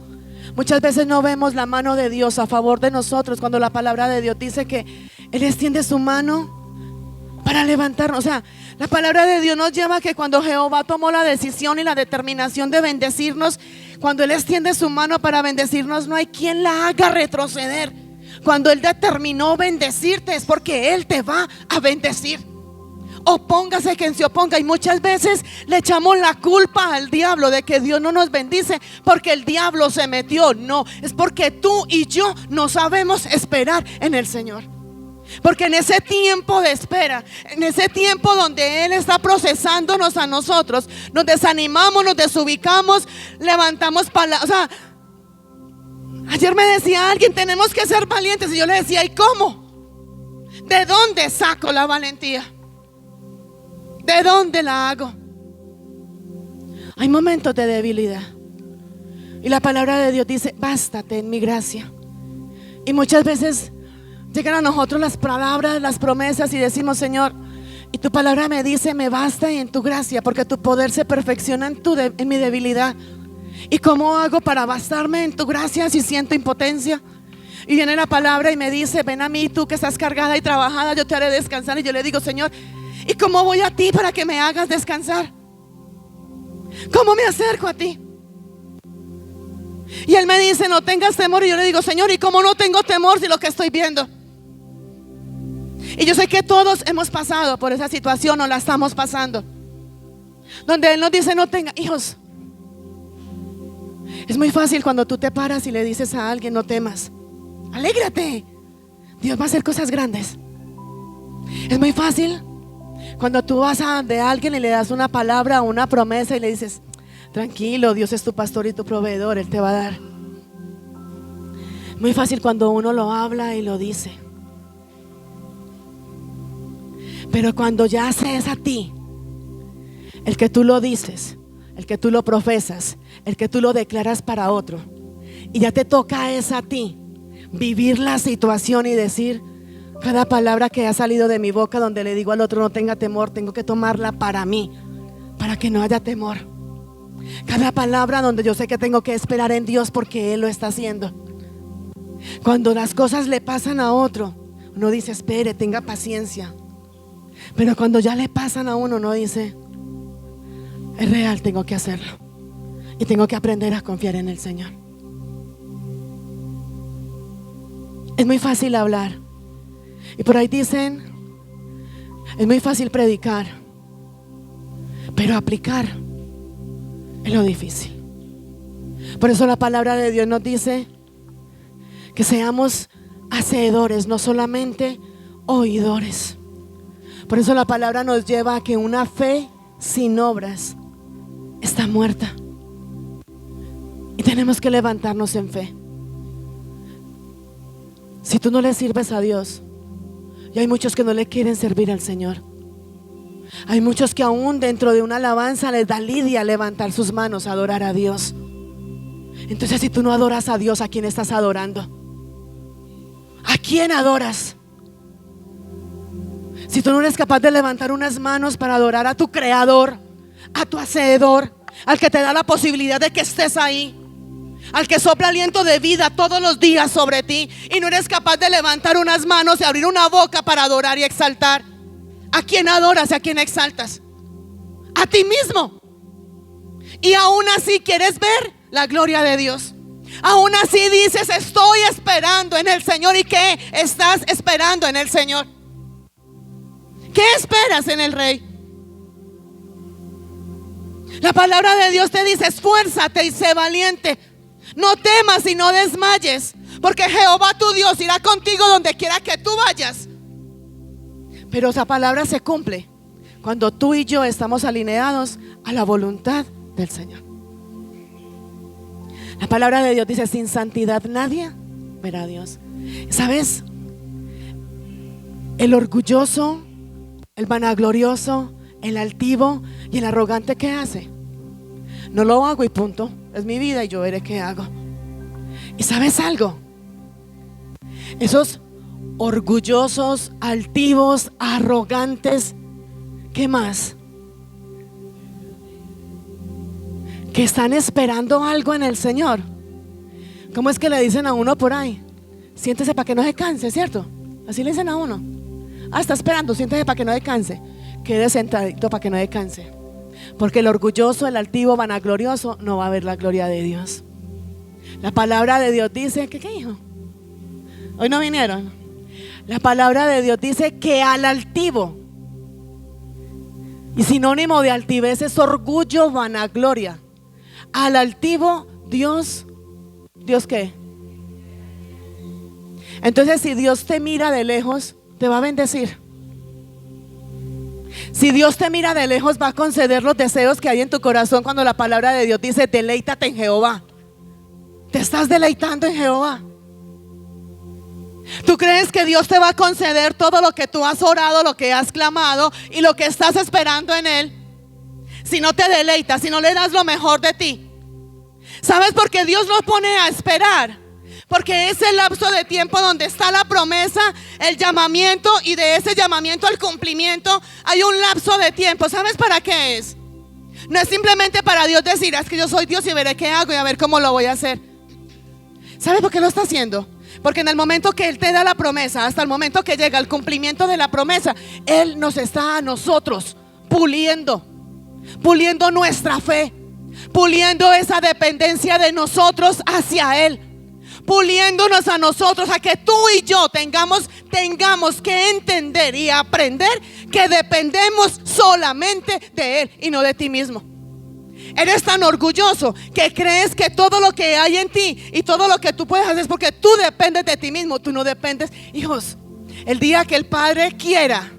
muchas veces no vemos la mano de Dios a favor de nosotros cuando la palabra de Dios dice que Él extiende su mano para levantarnos. O sea, la palabra de Dios nos lleva a que cuando Jehová tomó la decisión y la determinación de bendecirnos, cuando Él extiende su mano para bendecirnos, no hay quien la haga retroceder. Cuando Él determinó bendecirte es porque Él te va a bendecir. Opóngase quien se oponga. Y muchas veces le echamos la culpa al diablo de que Dios no nos bendice porque el diablo se metió. No, es porque tú y yo no sabemos esperar en el Señor. Porque en ese tiempo de espera, en ese tiempo donde Él está procesándonos a nosotros, nos desanimamos, nos desubicamos, levantamos palabras. O sea, ayer me decía alguien, tenemos que ser valientes. Y yo le decía, ¿y cómo? ¿De dónde saco la valentía? ¿De dónde la hago? Hay momentos de debilidad y la palabra de Dios dice, bástate en mi gracia. Y muchas veces llegan a nosotros las palabras, las promesas y decimos, Señor, y tu palabra me dice, me basta en tu gracia, porque tu poder se perfecciona en mi debilidad. ¿Y cómo hago para bastarme en tu gracia si siento impotencia? Y viene la palabra y me dice, ven a mí tú que estás cargada y trabajada, yo te haré descansar. Y yo le digo, Señor, ¿y cómo voy a ti para que me hagas descansar? ¿Cómo me acerco a ti? Y Él me dice, no tengas temor. Y yo le digo, Señor, ¿y cómo no tengo temor si lo que estoy viendo? Y yo sé que todos hemos pasado por esa situación o la estamos pasando, donde Él nos dice, no tenga, hijos. Es muy fácil cuando tú te paras y le dices a alguien, no temas, alégrate, Dios va a hacer cosas grandes. Es muy fácil cuando tú vas a de alguien y le das una palabra o una promesa y le dices, tranquilo, Dios es tu pastor y tu proveedor, Él te va a dar. Muy fácil cuando uno lo habla y lo dice. Pero cuando ya es a ti, el que tú lo dices, el que tú lo profesas, el que tú lo declaras para otro, y ya te toca es a ti vivir la situación y decir, cada palabra que ha salido de mi boca donde le digo al otro no tenga temor, tengo que tomarla para mí, para que no haya temor. Cada palabra donde yo sé que tengo que esperar en Dios porque Él lo está haciendo. Cuando las cosas le pasan a otro, uno dice, espere, tenga paciencia. Pero cuando ya le pasan a uno dice, es real, tengo que hacerlo. Y tengo que aprender a confiar en el Señor. Es muy fácil hablar. Y por ahí dicen, es muy fácil predicar, pero aplicar es lo difícil. Por eso la palabra de Dios nos dice que seamos hacedores, no solamente oidores. Por eso la palabra nos lleva a que una fe sin obras está muerta. Y tenemos que levantarnos en fe. Si tú no le sirves a Dios, y hay muchos que no le quieren servir al Señor. Hay muchos que aún dentro de una alabanza les da lidia levantar sus manos a adorar a Dios. Entonces, si tú no adoras a Dios, ¿a quién estás adorando? ¿A quién adoras? Si tú no eres capaz de levantar unas manos para adorar a tu Creador, a tu Hacedor, al que te da la posibilidad de que estés ahí, al que sopla aliento de vida todos los días sobre ti, y no eres capaz de levantar unas manos y abrir una boca para adorar y exaltar, ¿a quién adoras y a quién exaltas? A ti mismo. Y aún así quieres ver la gloria de Dios. Aún así dices, estoy esperando en el Señor. ¿Y qué estás esperando en el Señor? ¿Qué esperas en el Rey? La palabra de Dios te dice, esfuérzate y sé valiente. No temas y no desmayes, porque Jehová tu Dios irá contigo donde quiera que tú vayas. Pero esa palabra se cumple cuando tú y yo estamos alineados a la voluntad del Señor. La palabra de Dios dice, sin santidad nadie verá a Dios. ¿Sabes? El orgulloso, el vanaglorioso, el altivo y el arrogante, ¿qué hace? No lo hago y punto. Es mi vida y yo veré qué hago. ¿Y sabes algo? Esos orgullosos, altivos, arrogantes ¿Qué más? Que están esperando algo en el Señor. ¿Cómo es que le dicen a uno por ahí? Siéntese para que no se canse, ¿cierto? Así le dicen a uno. Ah, está esperando, siéntese para que no se canse. Quede sentadito para que no se canse. Porque el orgulloso, el altivo, vanaglorioso no va a ver la gloria de Dios. La palabra de Dios dice, ¿qué dijo? Hoy no vinieron. La palabra de Dios dice que al altivo, y sinónimo de altivez es orgullo, vanagloria. Al altivo, Dios ¿qué? Entonces, si Dios te mira de lejos, te va a bendecir. Si Dios te mira de lejos, va a conceder los deseos que hay en tu corazón. Cuando la palabra de Dios dice, deleítate en Jehová. Te estás deleitando en Jehová. ¿Tú crees que Dios te va a conceder todo lo que tú has orado, lo que has clamado y lo que estás esperando en Él? Si no te deleitas, si no le das lo mejor de ti. ¿Sabes por qué Dios nos pone a esperar? Porque es el lapso de tiempo donde está la promesa, el llamamiento, y de ese llamamiento al cumplimiento hay un lapso de tiempo. ¿Sabes para qué es? No es simplemente para Dios decir, es que yo soy Dios y veré qué hago y a ver cómo lo voy a hacer. ¿Sabes por qué lo está haciendo? Porque en el momento que Él te da la promesa, hasta el momento que llega el cumplimiento de la promesa, Él nos está a nosotros puliendo nuestra fe, puliendo esa dependencia de nosotros hacia Él, puliéndonos a nosotros, a que tú y yo tengamos que entender y aprender que dependemos solamente de Él y no de ti mismo. Eres tan orgulloso que crees que todo lo que hay en ti y todo lo que tú puedes hacer es porque tú dependes de ti mismo. Tú no dependes. Hijos, el día que el Padre quiera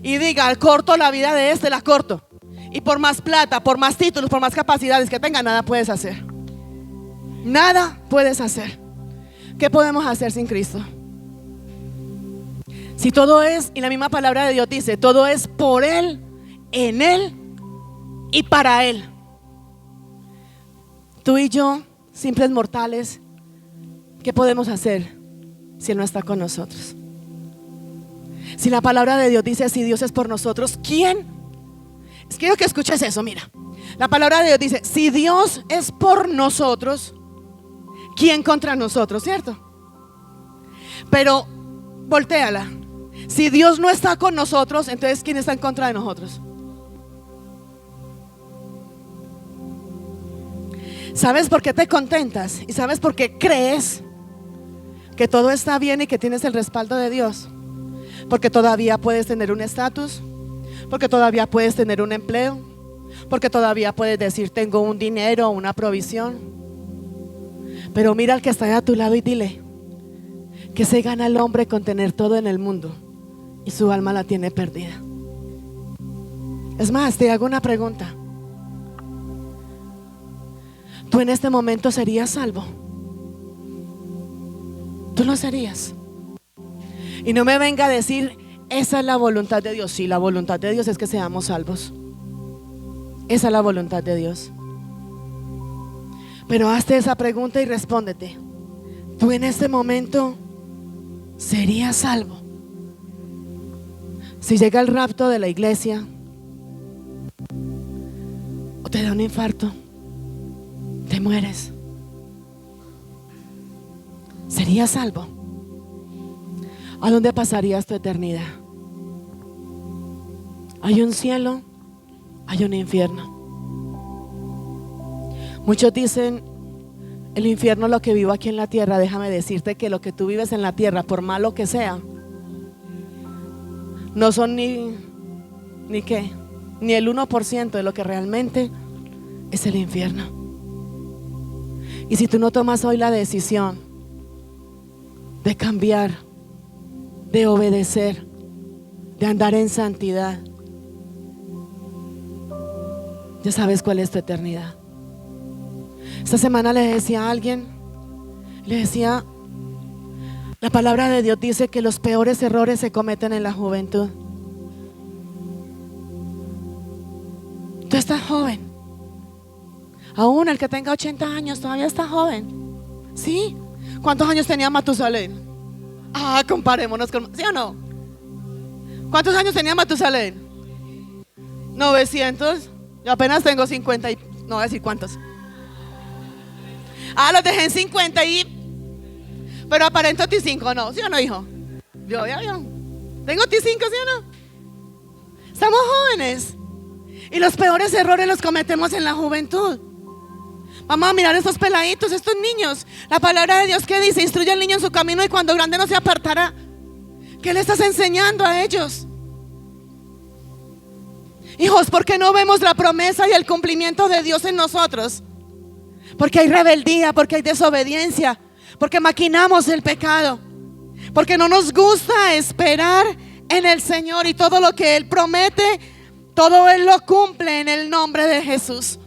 y diga, corto la vida de este, la corto, y por más plata, por más títulos, por más capacidades que tenga, nada puedes hacer. Nada puedes hacer. ¿Qué podemos hacer sin Cristo? Si todo es, y la misma palabra de Dios dice, todo es por Él, en Él y para Él. Tú y yo, simples mortales, ¿qué podemos hacer si Él no está con nosotros? Si la palabra de Dios dice, si Dios es por nosotros, ¿quién? Quiero que escuches eso, mira. La palabra de Dios dice, si Dios es por nosotros, ¿quién contra nosotros? ¿Cierto? Pero voltéala. Si Dios no está con nosotros, entonces ¿quién está en contra de nosotros? ¿Sabes por qué te contentas? ¿Y sabes por qué crees que todo está bien y que tienes el respaldo de Dios? Porque todavía puedes tener un estatus, porque todavía puedes tener un empleo, porque todavía puedes decir tengo un dinero, una provisión. Pero mira al que está a tu lado y dile que se gana el hombre con tener todo en el mundo y su alma la tiene perdida. Es más, te hago una pregunta. ¿Tú en este momento serías salvo? ¿Tú lo serías? Y no me venga a decir, esa es la voluntad de Dios. Sí, la voluntad de Dios es que seamos salvos. Esa es la voluntad de Dios. Pero hazte esa pregunta y respóndete. ¿Tú en este momento serías salvo? Si llega el rapto de la iglesia, o te da un infarto, te mueres, ¿serías salvo? ¿A dónde pasarías tu eternidad? Hay un cielo, hay un infierno. Muchos dicen, el infierno es lo que vivo aquí en la tierra. Déjame decirte que lo que tú vives en la tierra, por malo que sea, no son ni el 1% de lo que realmente es el infierno. Y si tú no tomas hoy la decisión de cambiar, de obedecer, de andar en santidad, ya sabes cuál es tu eternidad. Esta semana le decía a alguien, le decía, la palabra de Dios dice que los peores errores se cometen en la juventud. Tú estás joven. Aún el que tenga 80 años todavía está joven. ¿Sí? ¿Cuántos años tenía Matusalén? Comparémonos con, ¿sí o no? ¿Cuántos años tenía Matusalén? 900. Yo apenas tengo 50 y no voy a decir cuántos. Los dejé en 50 pero aparento T5, ¿no? ¿Sí o no, hijo? Yo. Tengo T5, ¿sí o no? Estamos jóvenes y los peores errores los cometemos en la juventud. Vamos a mirar estos peladitos, estos niños. La palabra de Dios, ¿qué dice? Instruye al niño en su camino y cuando grande no se apartará. ¿Qué le estás enseñando a ellos? Hijos, ¿por qué no vemos la promesa y el cumplimiento de Dios en nosotros? Porque hay rebeldía, porque hay desobediencia, porque maquinamos el pecado, porque no nos gusta esperar en el Señor, y todo lo que Él promete, todo Él lo cumple en el nombre de Jesús.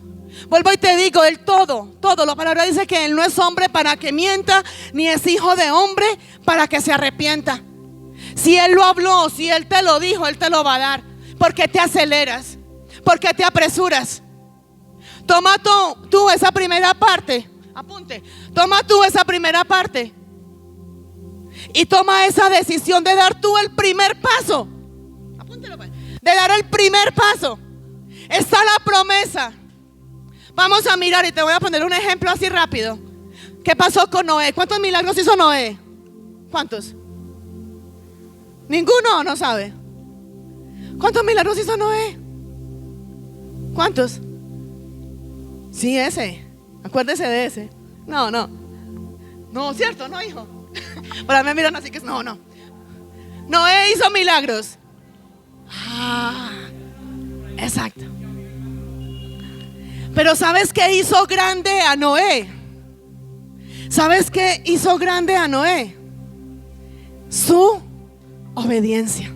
Vuelvo y te digo, Él todo, la palabra dice que Él no es hombre para que mienta, ni es hijo de hombre para que se arrepienta. Si Él lo habló, si Él te lo dijo, Él te lo va a dar. ¿Por qué te aceleras? ¿Por qué te apresuras? Toma tú esa primera parte. Apunte. Toma tú esa primera parte y toma esa decisión de dar tú el primer paso. Apúntelo, pues. De dar el primer paso. Está la promesa. Vamos a mirar y te voy a poner un ejemplo así rápido. ¿Qué pasó con Noé? ¿Cuántos milagros hizo Noé? ¿Cuántos? Ninguno, no sabe. ¿Cuántos milagros hizo Noé? ¿Cuántos? Sí, ese. Acuérdese de ese. No, ¿cierto? No, hijo. Ahora me miran así que no. Noé hizo milagros. Exacto. Pero ¿sabes qué hizo grande a Noé? ¿Sabes qué hizo grande a Noé? Su obediencia.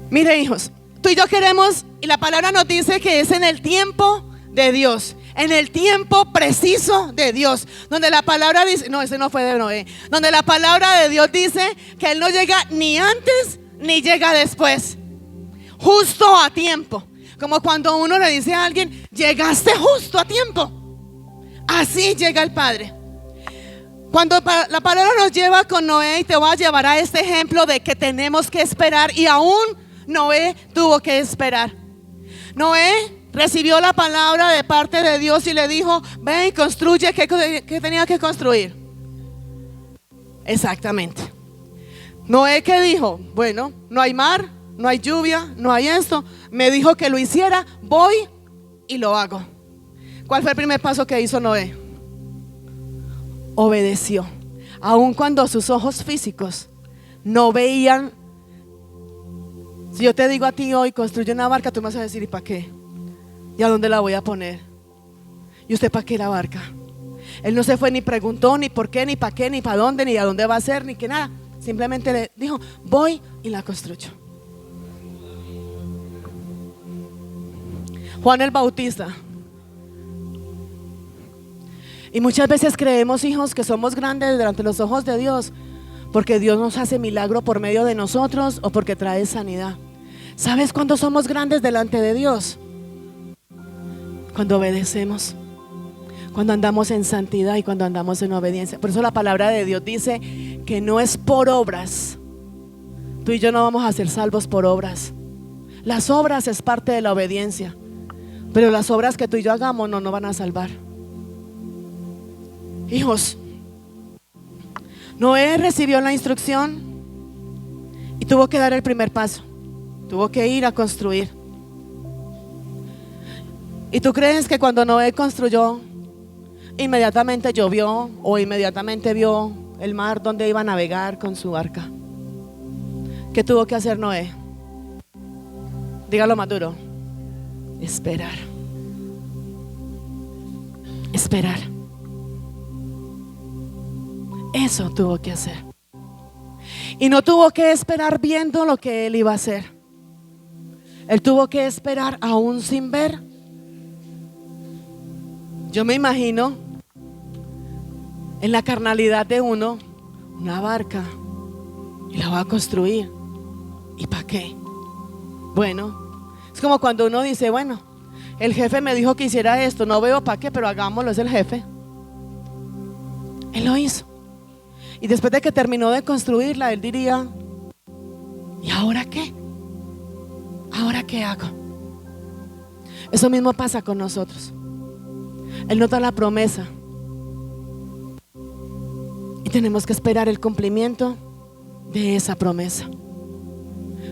Mire, hijos, tú y yo queremos, y la palabra nos dice que es en el tiempo de Dios, en el tiempo preciso de Dios, donde la palabra dice, no, ese no fue de Noé, donde la palabra de Dios dice que Él no llega ni antes ni llega después, justo a tiempo. Como cuando uno le dice a alguien, llegaste justo a tiempo. Así llega el Padre. Cuando la palabra nos lleva con Noé, y te voy a llevar a este ejemplo de que tenemos que esperar, y aún Noé tuvo que esperar. Noé recibió la palabra de parte de Dios y le dijo, ven y construye. ¿Qué tenía que construir? Exactamente. Noé, ¿qué dijo? Bueno, no hay mar, no hay lluvia, no hay esto. Me dijo que lo hiciera, voy y lo hago. ¿Cuál fue el primer paso que hizo Noé? Obedeció. Aun cuando sus ojos físicos no veían. Si yo te digo a ti hoy, construye una barca, tú me vas a decir, ¿y para qué? ¿Y a dónde la voy a poner? ¿Y usted para qué la barca? Él no se fue ni preguntó ni por qué, ni para qué, ni para dónde, ni a dónde va a ser, ni que nada. Simplemente le dijo, voy y la construyo. Juan el Bautista. Y muchas veces creemos, hijos, que somos grandes delante de los ojos de Dios porque Dios nos hace milagro por medio de nosotros o porque trae sanidad. ¿Sabes cuándo somos grandes delante de Dios? Cuando obedecemos, cuando andamos en santidad y cuando andamos en obediencia. Por eso la palabra de Dios dice que no es por obras. Tú y yo no vamos a ser salvos por obras. Las obras es parte de la obediencia, pero las obras que tú y yo hagamos no nos van a salvar. Hijos, Noé recibió la instrucción y tuvo que dar el primer paso. Tuvo que ir a construir. ¿Y tú crees que cuando Noé construyó, inmediatamente llovió o inmediatamente vio el mar donde iba a navegar con su barca? ¿Qué tuvo que hacer Noé? Dígalo más duro. Esperar. Esperar. Eso tuvo que hacer. Y no tuvo que esperar viendo lo que él iba a hacer. Él tuvo que esperar aún sin ver. Yo me imagino en la carnalidad de uno, una barca, y la va a construir. ¿Y para qué? Bueno, es como cuando uno dice, bueno, el jefe me dijo que hiciera esto, no veo para qué, pero hagámoslo, es el jefe. Él lo hizo. Y después de que terminó de construirla, él diría, ¿y ahora qué? ¿Ahora qué hago? Eso mismo pasa con nosotros. Él nos da la promesa y tenemos que esperar el cumplimiento de esa promesa.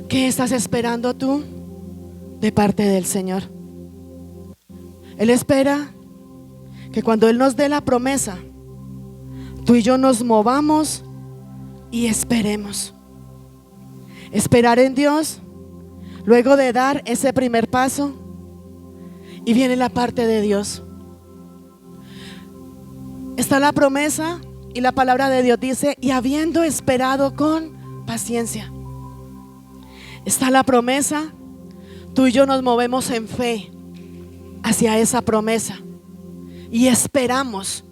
¿Qué estás esperando tú de parte del Señor? Él espera que cuando Él nos dé la promesa, tú y yo nos movamos y esperemos. Esperar en Dios, luego de dar ese primer paso, y viene la parte de Dios. Está la promesa y la palabra de Dios dice: y habiendo esperado con paciencia. Está la promesa, tú y yo nos movemos en fe hacia esa promesa y esperamos.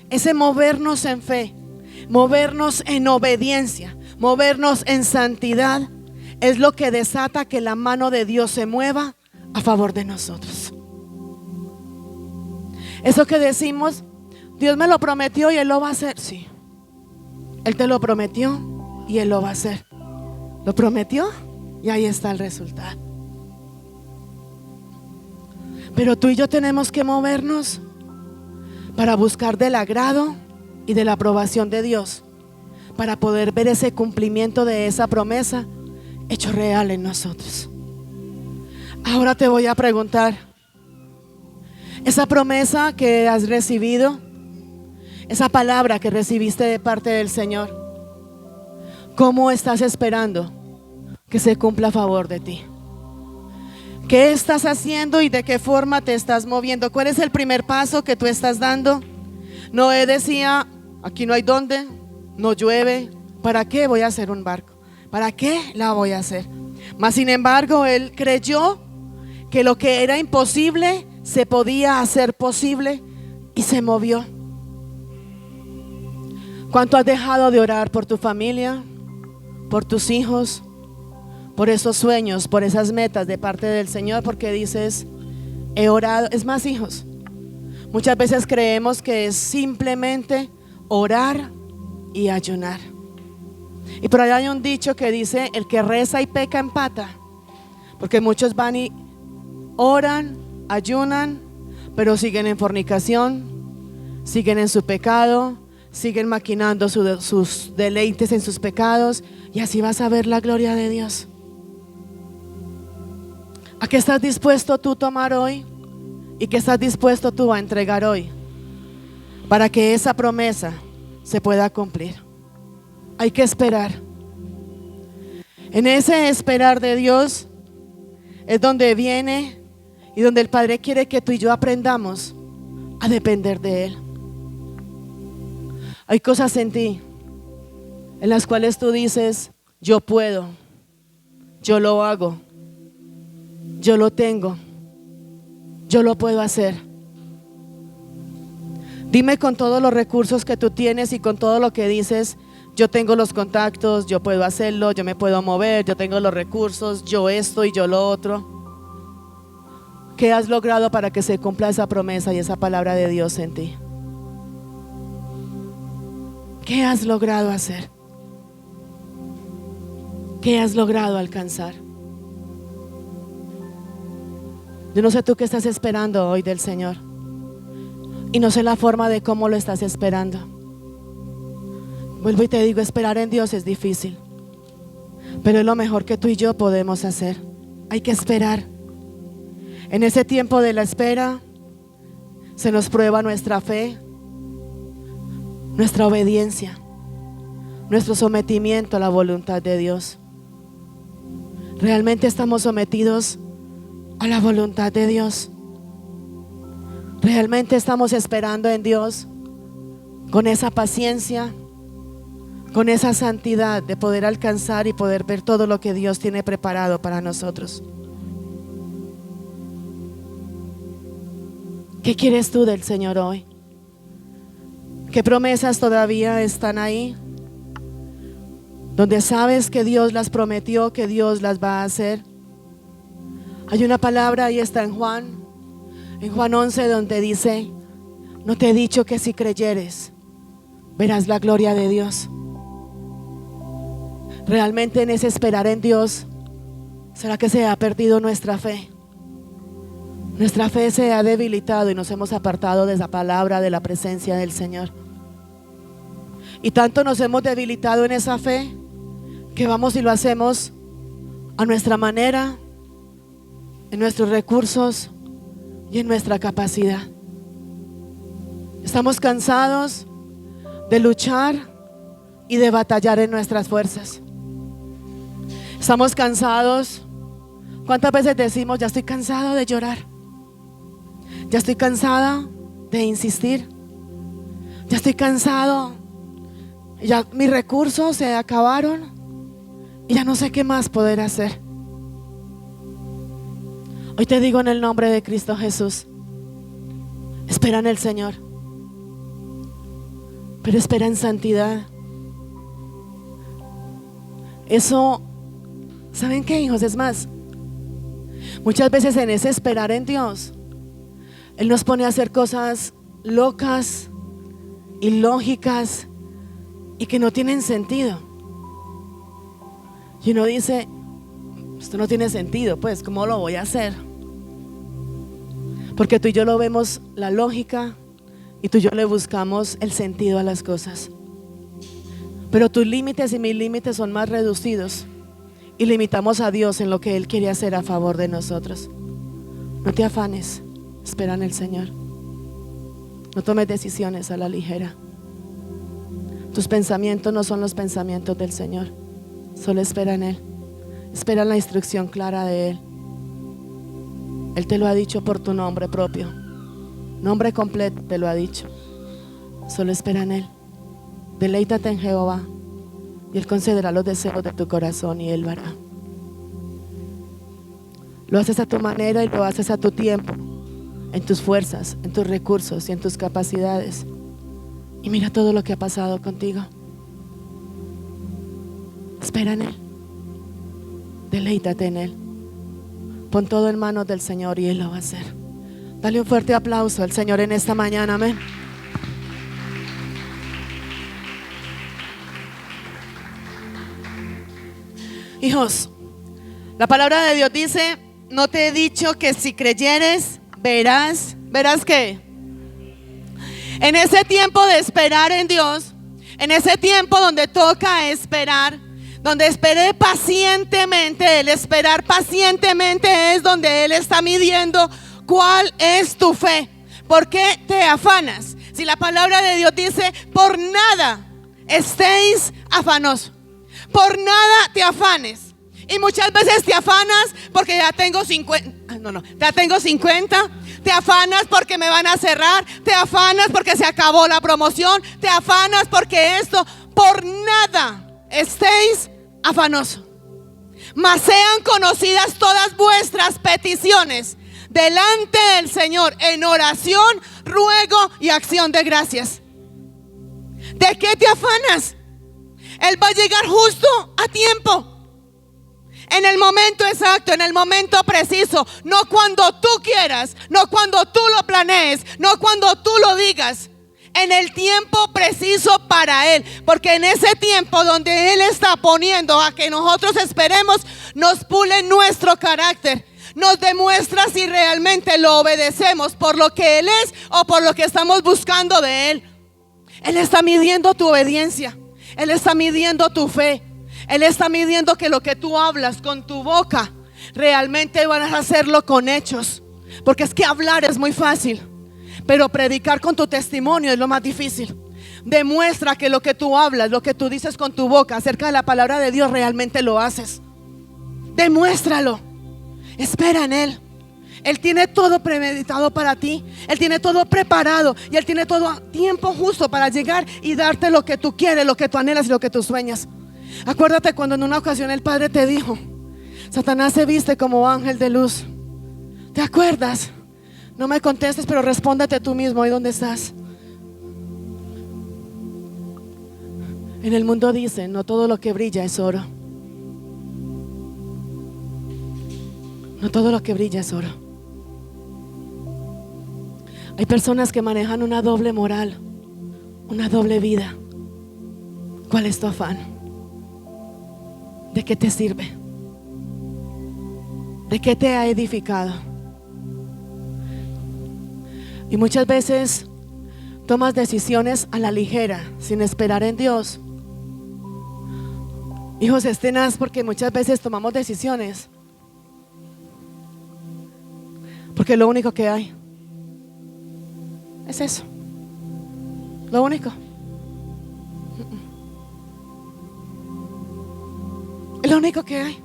Ese movernos en fe, movernos en obediencia, movernos en santidad, es lo que desata que la mano de Dios se mueva a favor de nosotros. Eso que decimos, Dios me lo prometió y Él lo va a hacer. Sí, Él te lo prometió y Él lo va a hacer. Lo prometió y ahí está el resultado. Pero tú y yo tenemos que movernos para buscar del agrado y de la aprobación de Dios, para poder ver ese cumplimiento de esa promesa hecho real en nosotros. Ahora te voy a preguntar, esa promesa que has recibido, esa palabra que recibiste de parte del Señor, ¿cómo estás esperando que se cumpla a favor de ti? ¿Qué estás haciendo y de qué forma te estás moviendo? ¿Cuál es el primer paso que tú estás dando? Noé decía: aquí no hay dónde, no llueve, ¿para qué voy a hacer un barco? ¿Para qué la voy a hacer? Mas sin embargo, él creyó que lo que era imposible se podía hacer posible y se movió. ¿Cuánto has dejado de orar por tu familia, por tus hijos, por esos sueños, por esas metas de parte del Señor? Porque dices: he orado. Es más, hijos, muchas veces creemos que es simplemente orar y ayunar. Y por allá hay un dicho que dice: el que reza y peca empata. Porque muchos van y oran, ayunan, pero siguen en fornicación, siguen en su pecado, siguen maquinando sus deleites en sus pecados, y así vas a ver la gloria de Dios. ¿A qué estás dispuesto tú a tomar hoy? ¿Y qué estás dispuesto tú a entregar hoy para que esa promesa se pueda cumplir? Hay que esperar. En ese esperar de Dios es donde viene y donde el Padre quiere que tú y yo aprendamos a depender de Él. Hay cosas en ti en las cuales tú dices: yo puedo, yo lo hago, yo lo tengo, yo lo puedo hacer. Dime con todos los recursos que tú tienes y con todo lo que dices: yo tengo los contactos, yo puedo hacerlo, yo me puedo mover, yo tengo los recursos, yo esto y yo lo otro. ¿Qué has logrado para que se cumpla esa promesa y esa palabra de Dios en ti? ¿Qué has logrado hacer? ¿Qué has logrado alcanzar? Yo no sé tú qué estás esperando hoy del Señor, y no sé la forma de cómo lo estás esperando. Vuelvo y te digo, esperar en Dios es difícil, pero es lo mejor que tú y yo podemos hacer. Hay que esperar. En ese tiempo de la espera se nos prueba nuestra fe, nuestra obediencia, nuestro sometimiento a la voluntad de Dios. ¿Realmente estamos sometidos a la voluntad de Dios? ¿Realmente estamos esperando en Dios con esa paciencia, con esa santidad de poder alcanzar y poder ver todo lo que Dios tiene preparado para nosotros? ¿Qué quieres tú del Señor hoy? ¿Qué promesas todavía están ahí? Donde sabes que Dios las prometió, que Dios las va a hacer. Hay una palabra, ahí está en Juan 11, donde dice: no te he dicho que si creyeres verás la gloria de Dios. Realmente en ese esperar en Dios, ¿será que se ha perdido nuestra fe? Nuestra fe se ha debilitado y nos hemos apartado de esa palabra, de la presencia del Señor. Y tanto nos hemos debilitado en esa fe que vamos y lo hacemos a nuestra manera, en nuestros recursos y en nuestra capacidad. Estamos cansados de luchar y de batallar en nuestras fuerzas. Estamos cansados. ¿Cuántas veces decimos: ya estoy cansado de llorar? Ya estoy cansada de insistir. Ya estoy cansado. Ya mis recursos se acabaron y ya no sé qué más poder hacer. Hoy te digo en el nombre de Cristo Jesús: espera en el Señor, pero espera en santidad. Eso, ¿saben qué, hijos? Es más, muchas veces en ese esperar en Dios, Él nos pone a hacer cosas locas, ilógicas y que no tienen sentido. Y uno dice: esto no tiene sentido, pues ¿cómo lo voy a hacer? Porque tú y yo lo vemos la lógica y tú y yo le buscamos el sentido a las cosas. Pero tus límites y mis límites son más reducidos y limitamos a Dios en lo que Él quiere hacer a favor de nosotros. No te afanes, espera en el Señor. No tomes decisiones a la ligera. Tus pensamientos no son los pensamientos del Señor. Solo espera en Él. Espera la instrucción clara de Él. Él te lo ha dicho por tu nombre propio. Nombre completo te lo ha dicho. Solo espera en Él. Deleítate en Jehová y Él concederá los deseos de tu corazón y Él lo hará. Lo haces a tu manera y lo haces a tu tiempo, en tus fuerzas, en tus recursos y en tus capacidades. Y mira todo lo que ha pasado contigo. Espera en Él. Deleítate en Él. Pon todo en manos del Señor y Él lo va a hacer. Dale un fuerte aplauso al Señor en esta mañana. Amén. Hijos, la palabra de Dios dice: no te he dicho que si creyeres verás. ¿Verás qué? En ese tiempo de esperar en Dios, en ese tiempo donde toca esperar, donde espere pacientemente, el esperar pacientemente es donde Él está midiendo cuál es tu fe. ¿Por qué te afanas? Si la palabra de Dios dice: por nada estéis afanosos, por nada te afanes. Y muchas veces te afanas porque ya tengo 50, ya tengo 50. Te afanas porque me van a cerrar. Te afanas porque se acabó la promoción. Te afanas porque esto. Por nada estéis afanosos, mas sean conocidas todas vuestras peticiones delante del Señor en oración, ruego y acción de gracias. ¿De qué te afanas? Él va a llegar justo a tiempo, en el momento exacto, en el momento preciso. No cuando tú quieras, no cuando tú lo planees, no cuando tú lo digas. En el tiempo preciso para Él. Porque en ese tiempo donde Él está poniendo a que nosotros esperemos, nos pule nuestro carácter, nos demuestra si realmente lo obedecemos por lo que Él es o por lo que estamos buscando de Él. Él está midiendo tu obediencia. Él está midiendo tu fe. Él está midiendo que lo que tú hablas con tu boca realmente van a hacerlo con hechos. Porque es que hablar es muy fácil, pero predicar con tu testimonio es lo más difícil. Demuestra que lo que tú hablas, lo que tú dices con tu boca acerca de la palabra de Dios, realmente lo haces. Demuéstralo. Espera en Él. Él tiene todo premeditado para ti. Él tiene todo preparado. Y Él tiene todo a tiempo justo para llegar y darte lo que tú quieres, lo que tú anhelas y lo que tú sueñas. Acuérdate cuando en una ocasión el Padre te dijo: Satanás se viste como ángel de luz. ¿Te acuerdas? No me contestes, pero respóndete tú mismo. ¿Y dónde estás? En el mundo dicen: no todo lo que brilla es oro. No todo lo que brilla es oro. Hay personas que manejan una doble moral, una doble vida. ¿Cuál es tu afán? ¿De qué te sirve? ¿De qué te ha edificado? Y muchas veces tomas decisiones a la ligera, sin esperar en Dios. Hijos, es tenaz porque muchas veces tomamos decisiones porque lo único que hay es eso. Lo único. Es lo único que hay.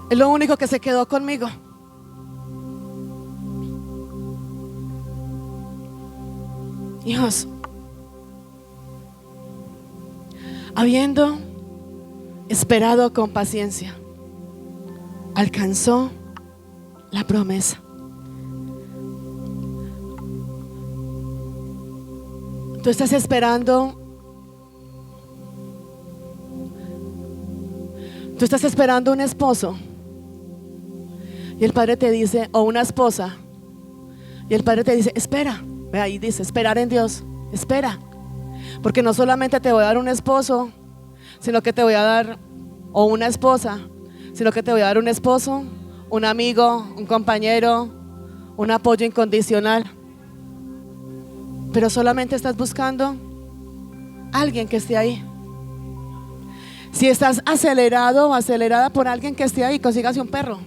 Es lo único que se quedó conmigo. Hijos, habiendo esperado con paciencia, alcanzó la promesa. Tú estás esperando. Tú estás esperando un esposo y el Padre te dice, o una esposa, y el Padre te dice, espera. Ve ahí, dice, esperar en Dios. Espera, porque no solamente te voy a dar un esposo, sino que te voy a dar, o una esposa, sino que te voy a dar un esposo, un amigo, un compañero, un apoyo incondicional. Pero solamente estás buscando alguien que esté ahí. Si estás acelerado o acelerada por alguien que esté ahí, consígase un perro.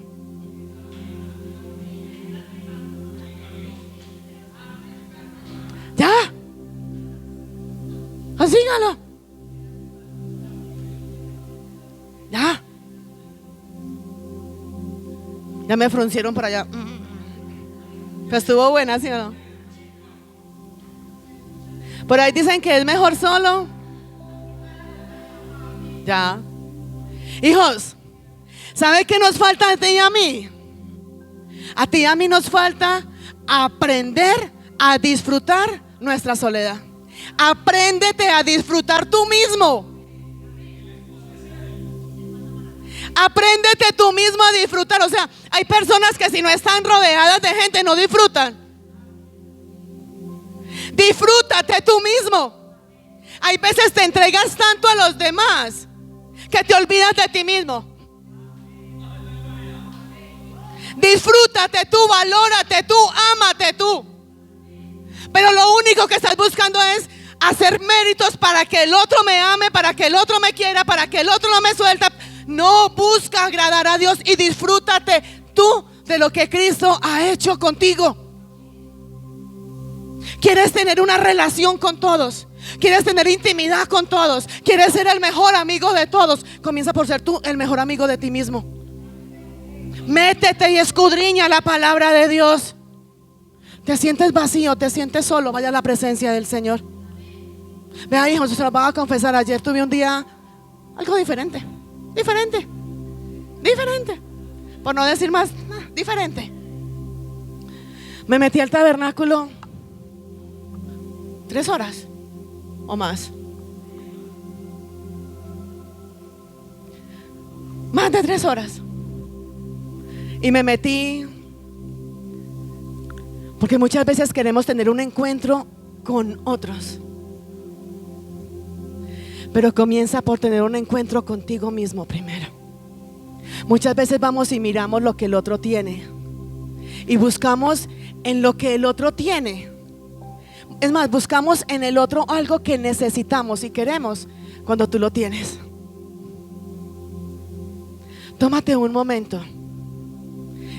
Ya, consígalo. Ya. Ya me fruncieron por allá. Pero estuvo buena, ¿sí o no? Por ahí dicen que es mejor solo. Ya. Hijos, ¿sabe qué nos falta a ti y a mí? A ti y a mí nos falta aprender a disfrutar nuestra soledad. Apréndete a disfrutar tú mismo. Apréndete tú mismo a disfrutar. O sea, hay personas que si no están rodeadas de gente no disfrutan. Disfrútate tú mismo. Hay veces te entregas tanto a los demás que te olvidas de ti mismo. Disfrútate tú, valórate tú, ámate tú. Pero lo único que estás buscando es hacer méritos para que el otro me ame, para que el otro me quiera, para que el otro no me suelta. No, busca agradar a Dios y disfrútate tú de lo que Cristo ha hecho contigo. ¿Quieres tener una relación con todos? ¿Quieres tener intimidad con todos? ¿Quieres ser el mejor amigo de todos? Comienza por ser tú el mejor amigo de ti mismo. Métete y escudriña la palabra de Dios. Te sientes vacío, te sientes solo, vaya a la presencia del Señor. Vea, hijos, se los voy a confesar. Ayer tuve un día algo diferente. Diferente. Por no decir más, diferente. Me metí al tabernáculo 3 horas o más. Más de 3 horas. Y me metí porque muchas veces queremos tener un encuentro con otros, pero comienza por tener un encuentro contigo mismo primero. Muchas veces vamos y miramos lo que el otro tiene y buscamos en lo que el otro tiene. Es más, buscamos en el otro algo que necesitamos y queremos cuando tú lo tienes. Tómate un momento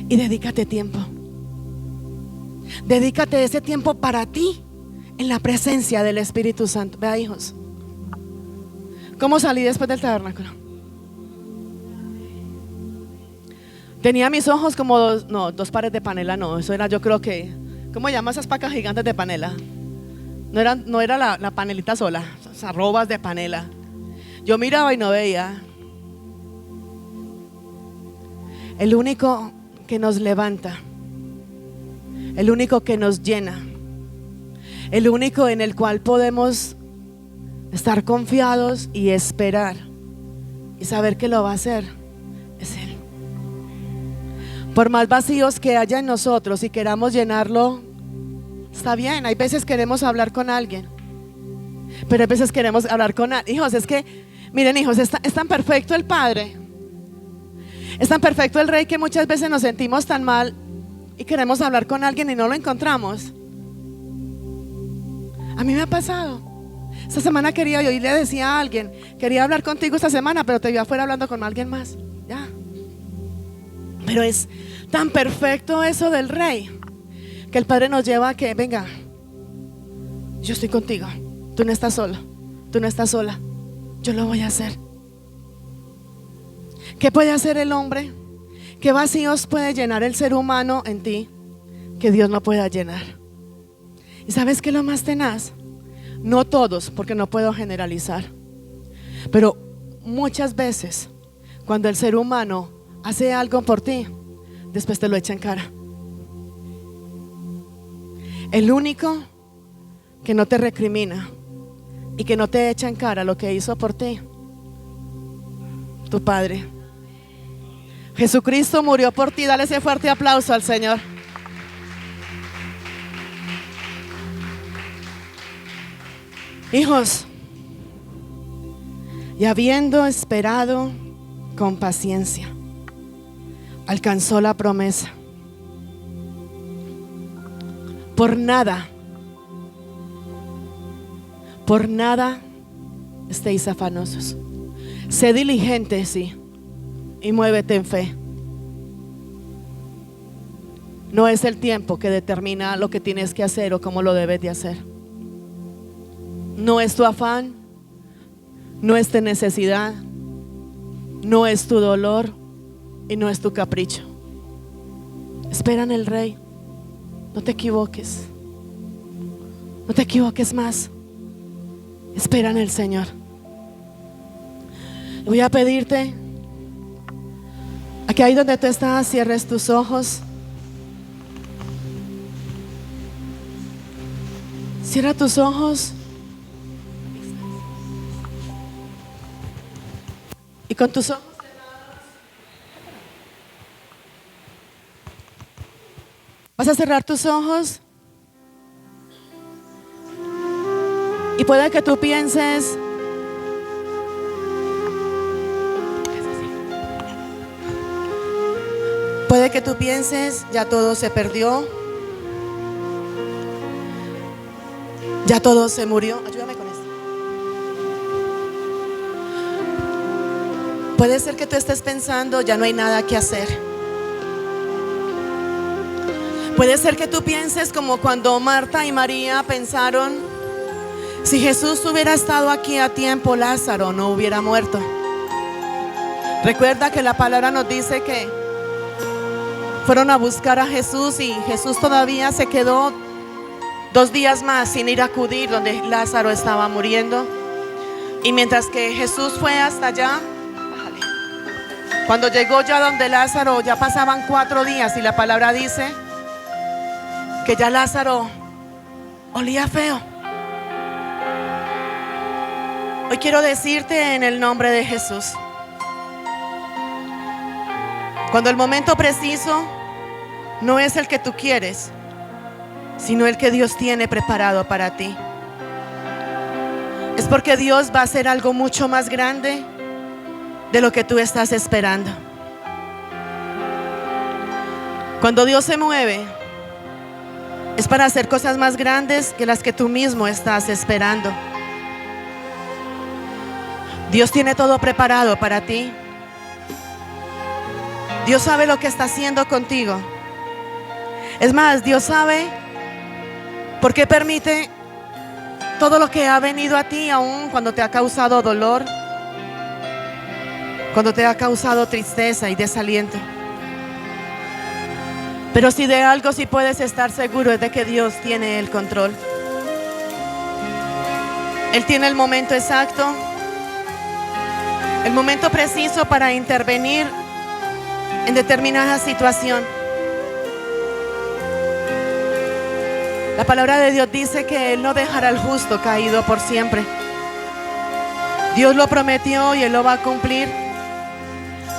y dedícate tiempo. Dedícate ese tiempo para ti en la presencia del Espíritu Santo. Vea, hijos, ¿cómo salí después del tabernáculo? Tenía mis ojos como dos pares de panela. No, eso era, yo creo que, ¿cómo llaman esas pacas gigantes de panela? No era la panelita sola, esas arrobas de panela. Yo miraba y no veía. El único que nos levanta, el único que nos llena, el único en el cual podemos estar confiados y esperar y saber que lo va a hacer, es Él. Por más vacíos que haya en nosotros y queramos llenarlo, está bien. Hay veces queremos hablar con alguien, pero hay veces queremos hablar con hijos. Es que, miren, hijos, es tan perfecto el Padre, es tan perfecto el Rey, que muchas veces nos sentimos tan mal y queremos hablar con alguien y no lo encontramos. A mí me ha pasado. Esta semana quería, yo y le decía a alguien, quería hablar contigo esta semana, pero te vi afuera hablando con alguien más. Ya. Pero es tan perfecto eso del Rey, que el Padre nos lleva a que, venga, yo estoy contigo, tú no estás solo, tú no estás sola, yo lo voy a hacer. ¿Qué puede hacer el hombre? ¿Qué vacíos puede llenar el ser humano en ti que Dios no pueda llenar? ¿Y sabes qué es lo más tenaz? No todos, porque no puedo generalizar, pero muchas veces cuando el ser humano hace algo por ti, después te lo echa en cara. El único que no te recrimina y que no te echa en cara lo que hizo por ti, tu Padre. Jesucristo murió por ti. Dale ese fuerte aplauso al Señor. Hijos, y habiendo esperado con paciencia, alcanzó la promesa. Por nada estéis afanosos. Sé diligente, sí, y muévete en fe. No es el tiempo que determina lo que tienes que hacer o cómo lo debes de hacer. No es tu afán, no es tu necesidad, no es tu dolor y no es tu capricho. Espera en el Rey. No te equivoques. No te equivoques más. Espera en el Señor. Voy a pedirte a que ahí donde tú estás cierres tus ojos. Cierra tus ojos. Y con tus ojos cerrados vas a cerrar tus ojos. Y puede que tú pienses, ya todo se perdió, ya todo se murió. Ayúdame con esto. Puede ser que tú estés pensando, ya no hay nada que hacer. Puede ser que tú pienses como cuando Marta y María pensaron, si Jesús hubiera estado aquí a tiempo, Lázaro no hubiera muerto. Recuerda que la palabra nos dice que fueron a buscar a Jesús y Jesús todavía se quedó 2 días más sin ir a acudir donde Lázaro estaba muriendo. Y mientras que Jesús fue hasta allá, cuando llegó ya donde Lázaro, ya pasaban 4 días y la palabra dice que ya Lázaro olía feo. Hoy quiero decirte en el nombre de Jesús, cuando el momento preciso no es el que tú quieres, sino el que Dios tiene preparado para ti, es porque Dios va a hacer algo mucho más grande de lo que tú estás esperando. Cuando Dios se mueve, es para hacer cosas más grandes que las que tú mismo estás esperando. Dios tiene todo preparado para ti. Dios sabe lo que está haciendo contigo. Es más, Dios sabe por qué permite todo lo que ha venido a ti, aun cuando te ha causado dolor, cuando te ha causado tristeza y desaliento. Pero si de algo sí puedes estar seguro, es de que Dios tiene el control. Él tiene el momento exacto, el momento preciso para intervenir en determinada situación. La palabra de Dios dice que Él no dejará al justo caído por siempre. Dios lo prometió y Él lo va a cumplir.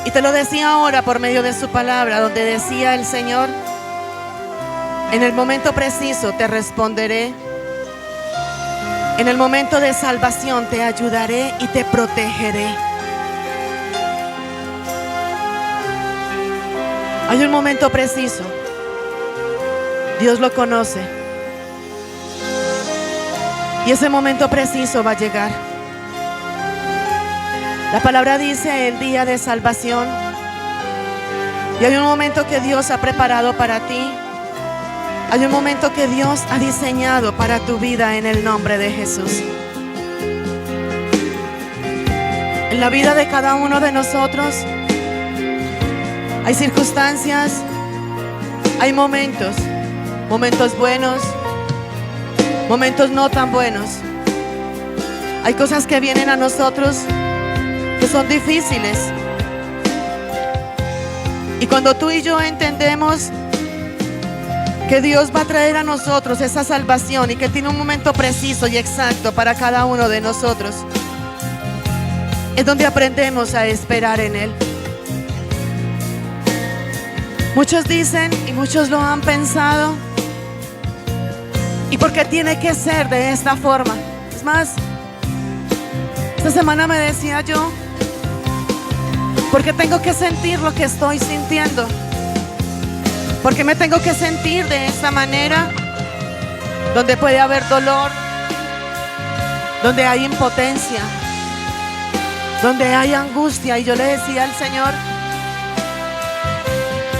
Y te lo decía ahora por medio de su palabra, donde decía el Señor: en el momento preciso te responderé. En el momento de salvación te ayudaré y te protegeré. Hay un momento preciso Dios lo conoce. Y ese momento preciso va a llegar. La palabra dice el día de salvación. Y hay un momento que Dios ha preparado para ti. Hay un momento que Dios ha diseñado para tu vida en el nombre de Jesús. En la vida de cada uno de nosotros hay circunstancias, hay momentos buenos, momentos no tan buenos. Hay cosas que vienen a nosotros que son difíciles. Y cuando tú y yo entendemos que Dios va a traer a nosotros esa salvación y que tiene un momento preciso y exacto para cada uno de nosotros, es donde aprendemos a esperar en Él. Muchos dicen y muchos lo han pensado, ¿y por qué tiene que ser de esta forma? Es más, esta semana me decía yo, ¿por qué tengo que sentir lo que estoy sintiendo? ¿Por qué me tengo que sentir de esta manera? Donde puede haber dolor, donde hay impotencia, donde hay angustia. Y yo le decía al Señor,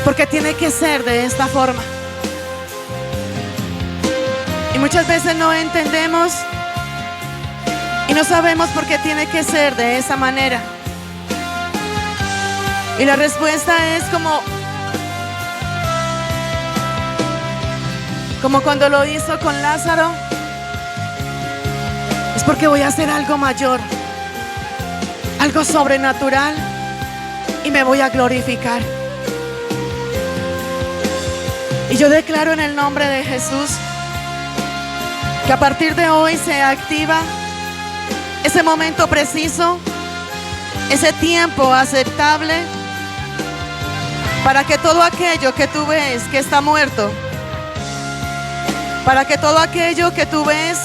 ¿por qué tiene que ser de esta forma? Y muchas veces no entendemos y no sabemos por qué tiene que ser de esa manera. Y la respuesta es como cuando lo hizo con Lázaro. Es porque voy a hacer algo mayor, algo sobrenatural, y me voy a glorificar. Y yo declaro en el nombre de Jesús que a partir de hoy se activa ese momento preciso, ese tiempo aceptable, para que todo aquello que tú ves que está muerto, para que todo aquello que tú ves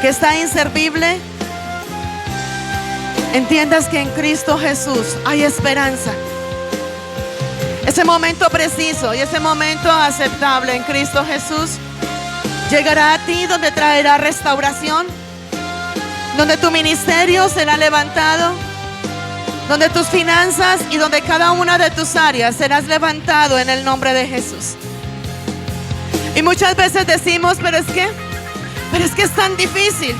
que está inservible, entiendas que en Cristo Jesús hay esperanza. Ese momento preciso y ese momento aceptable en Cristo Jesús llegará a ti, donde traerá restauración, donde tu ministerio será levantado, donde tus finanzas y donde cada una de tus áreas serás levantado en el nombre de Jesús. Y muchas veces decimos, pero es que es tan difícil.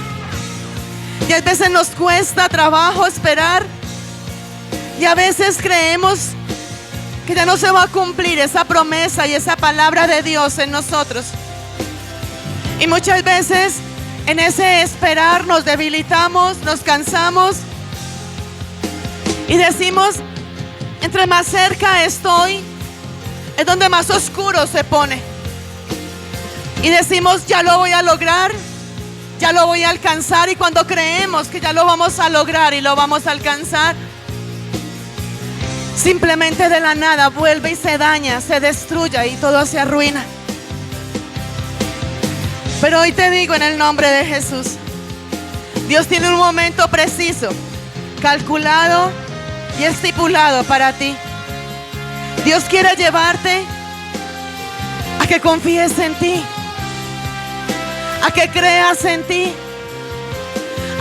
Y a veces nos cuesta trabajo esperar. Y a veces creemos que ya no se va a cumplir esa promesa y esa palabra de Dios en nosotros. Y muchas veces en ese esperar nos debilitamos, nos cansamos y decimos, entre más cerca estoy, es donde más oscuro se pone. Y decimos, ya lo voy a lograr, ya lo voy a alcanzar. Y cuando creemos que ya lo vamos a lograr y lo vamos a alcanzar, simplemente de la nada vuelve y se daña, se destruye y todo se arruina. Pero hoy te digo en el nombre de Jesús, Dios tiene un momento preciso, calculado y estipulado para ti. Dios quiere llevarte a que confíes en ti, a que creas en ti,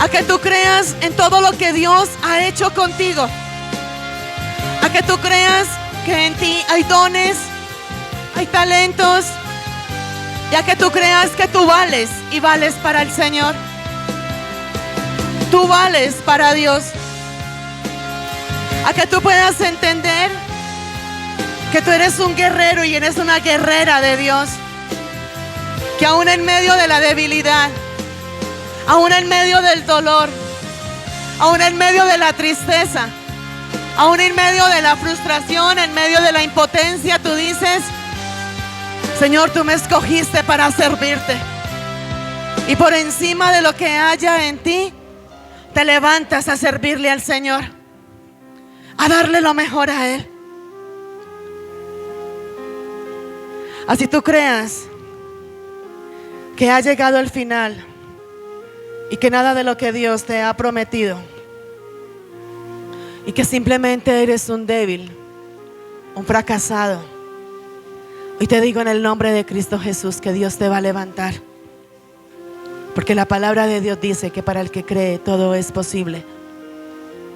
a que tú creas en todo lo que Dios ha hecho contigo, a que tú creas que en ti hay dones, hay talentos, y a que tú creas que tú vales y vales para el Señor. Tú vales para Dios. A que tú puedas entender que tú eres un guerrero y eres una guerrera de Dios. Que aún en medio de la debilidad, aún en medio del dolor, aún en medio de la tristeza, aún en medio de la frustración, en medio de la impotencia, tú dices, Señor, tú me escogiste para servirte. Y por encima de lo que haya en ti, te levantas a servirle al Señor, a darle lo mejor a Él. Así tú creas que ha llegado el final y que nada de lo que Dios te ha prometido, y que simplemente eres un débil, un fracasado, Hoy te digo en el nombre de Cristo Jesús que Dios te va a levantar. Porque la palabra de Dios dice que para el que cree todo es posible.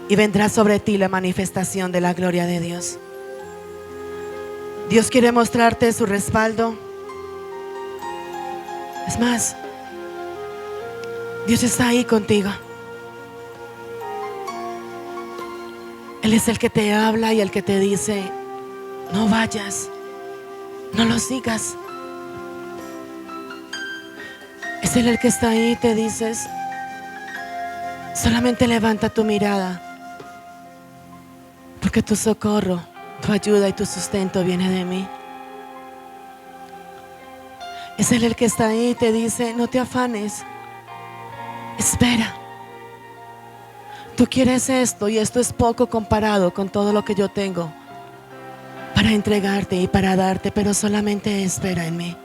Y vendrá sobre ti la manifestación de la gloria de Dios. Dios quiere mostrarte su respaldo. Es más, Dios está ahí contigo. Él es el que te habla y el que te dice: no vayas, no lo sigas. Es Él el que está ahí y te dices: solamente levanta tu mirada, porque tu socorro, tu ayuda y tu sustento viene de mí. Es Él el que está ahí y te dice: no te afanes, espera. Tú quieres esto y esto es poco comparado con todo lo que yo tengo para entregarte y para darte, pero solamente espera en mí.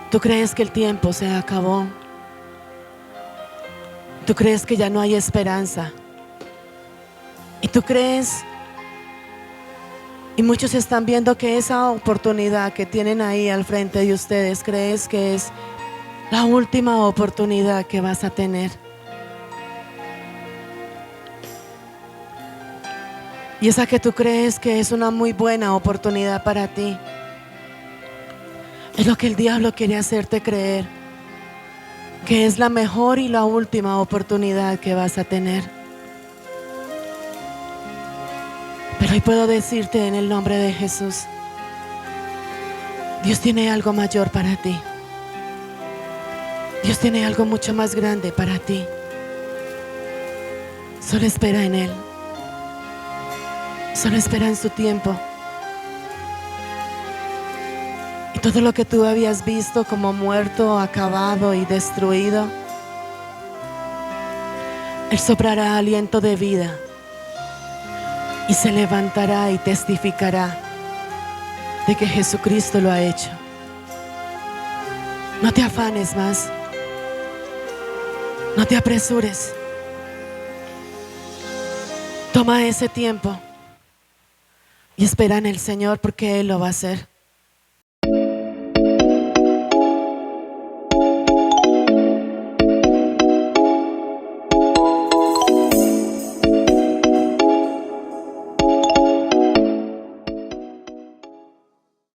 Tú crees que el tiempo se acabó. Tú crees que ya no hay esperanza. Y tú crees, y muchos están viendo que esa oportunidad que tienen ahí al frente de ustedes, crees que es la última oportunidad que vas a tener. Y esa que tú crees que es una muy buena oportunidad para ti, es lo que el diablo quiere hacerte creer, que es la mejor y la última oportunidad que vas a tener. Pero hoy puedo decirte en el nombre de Jesús, Dios tiene algo mayor para ti. Dios tiene algo mucho más grande para ti. Solo espera en Él. Solo espera en su tiempo. Y todo lo que tú habías visto como muerto, acabado y destruido, Él soplará aliento de vida y se levantará y testificará de que Jesucristo lo ha hecho. No te afanes más. No te apresures. Toma ese tiempo y espera en el Señor, porque Él lo va a hacer.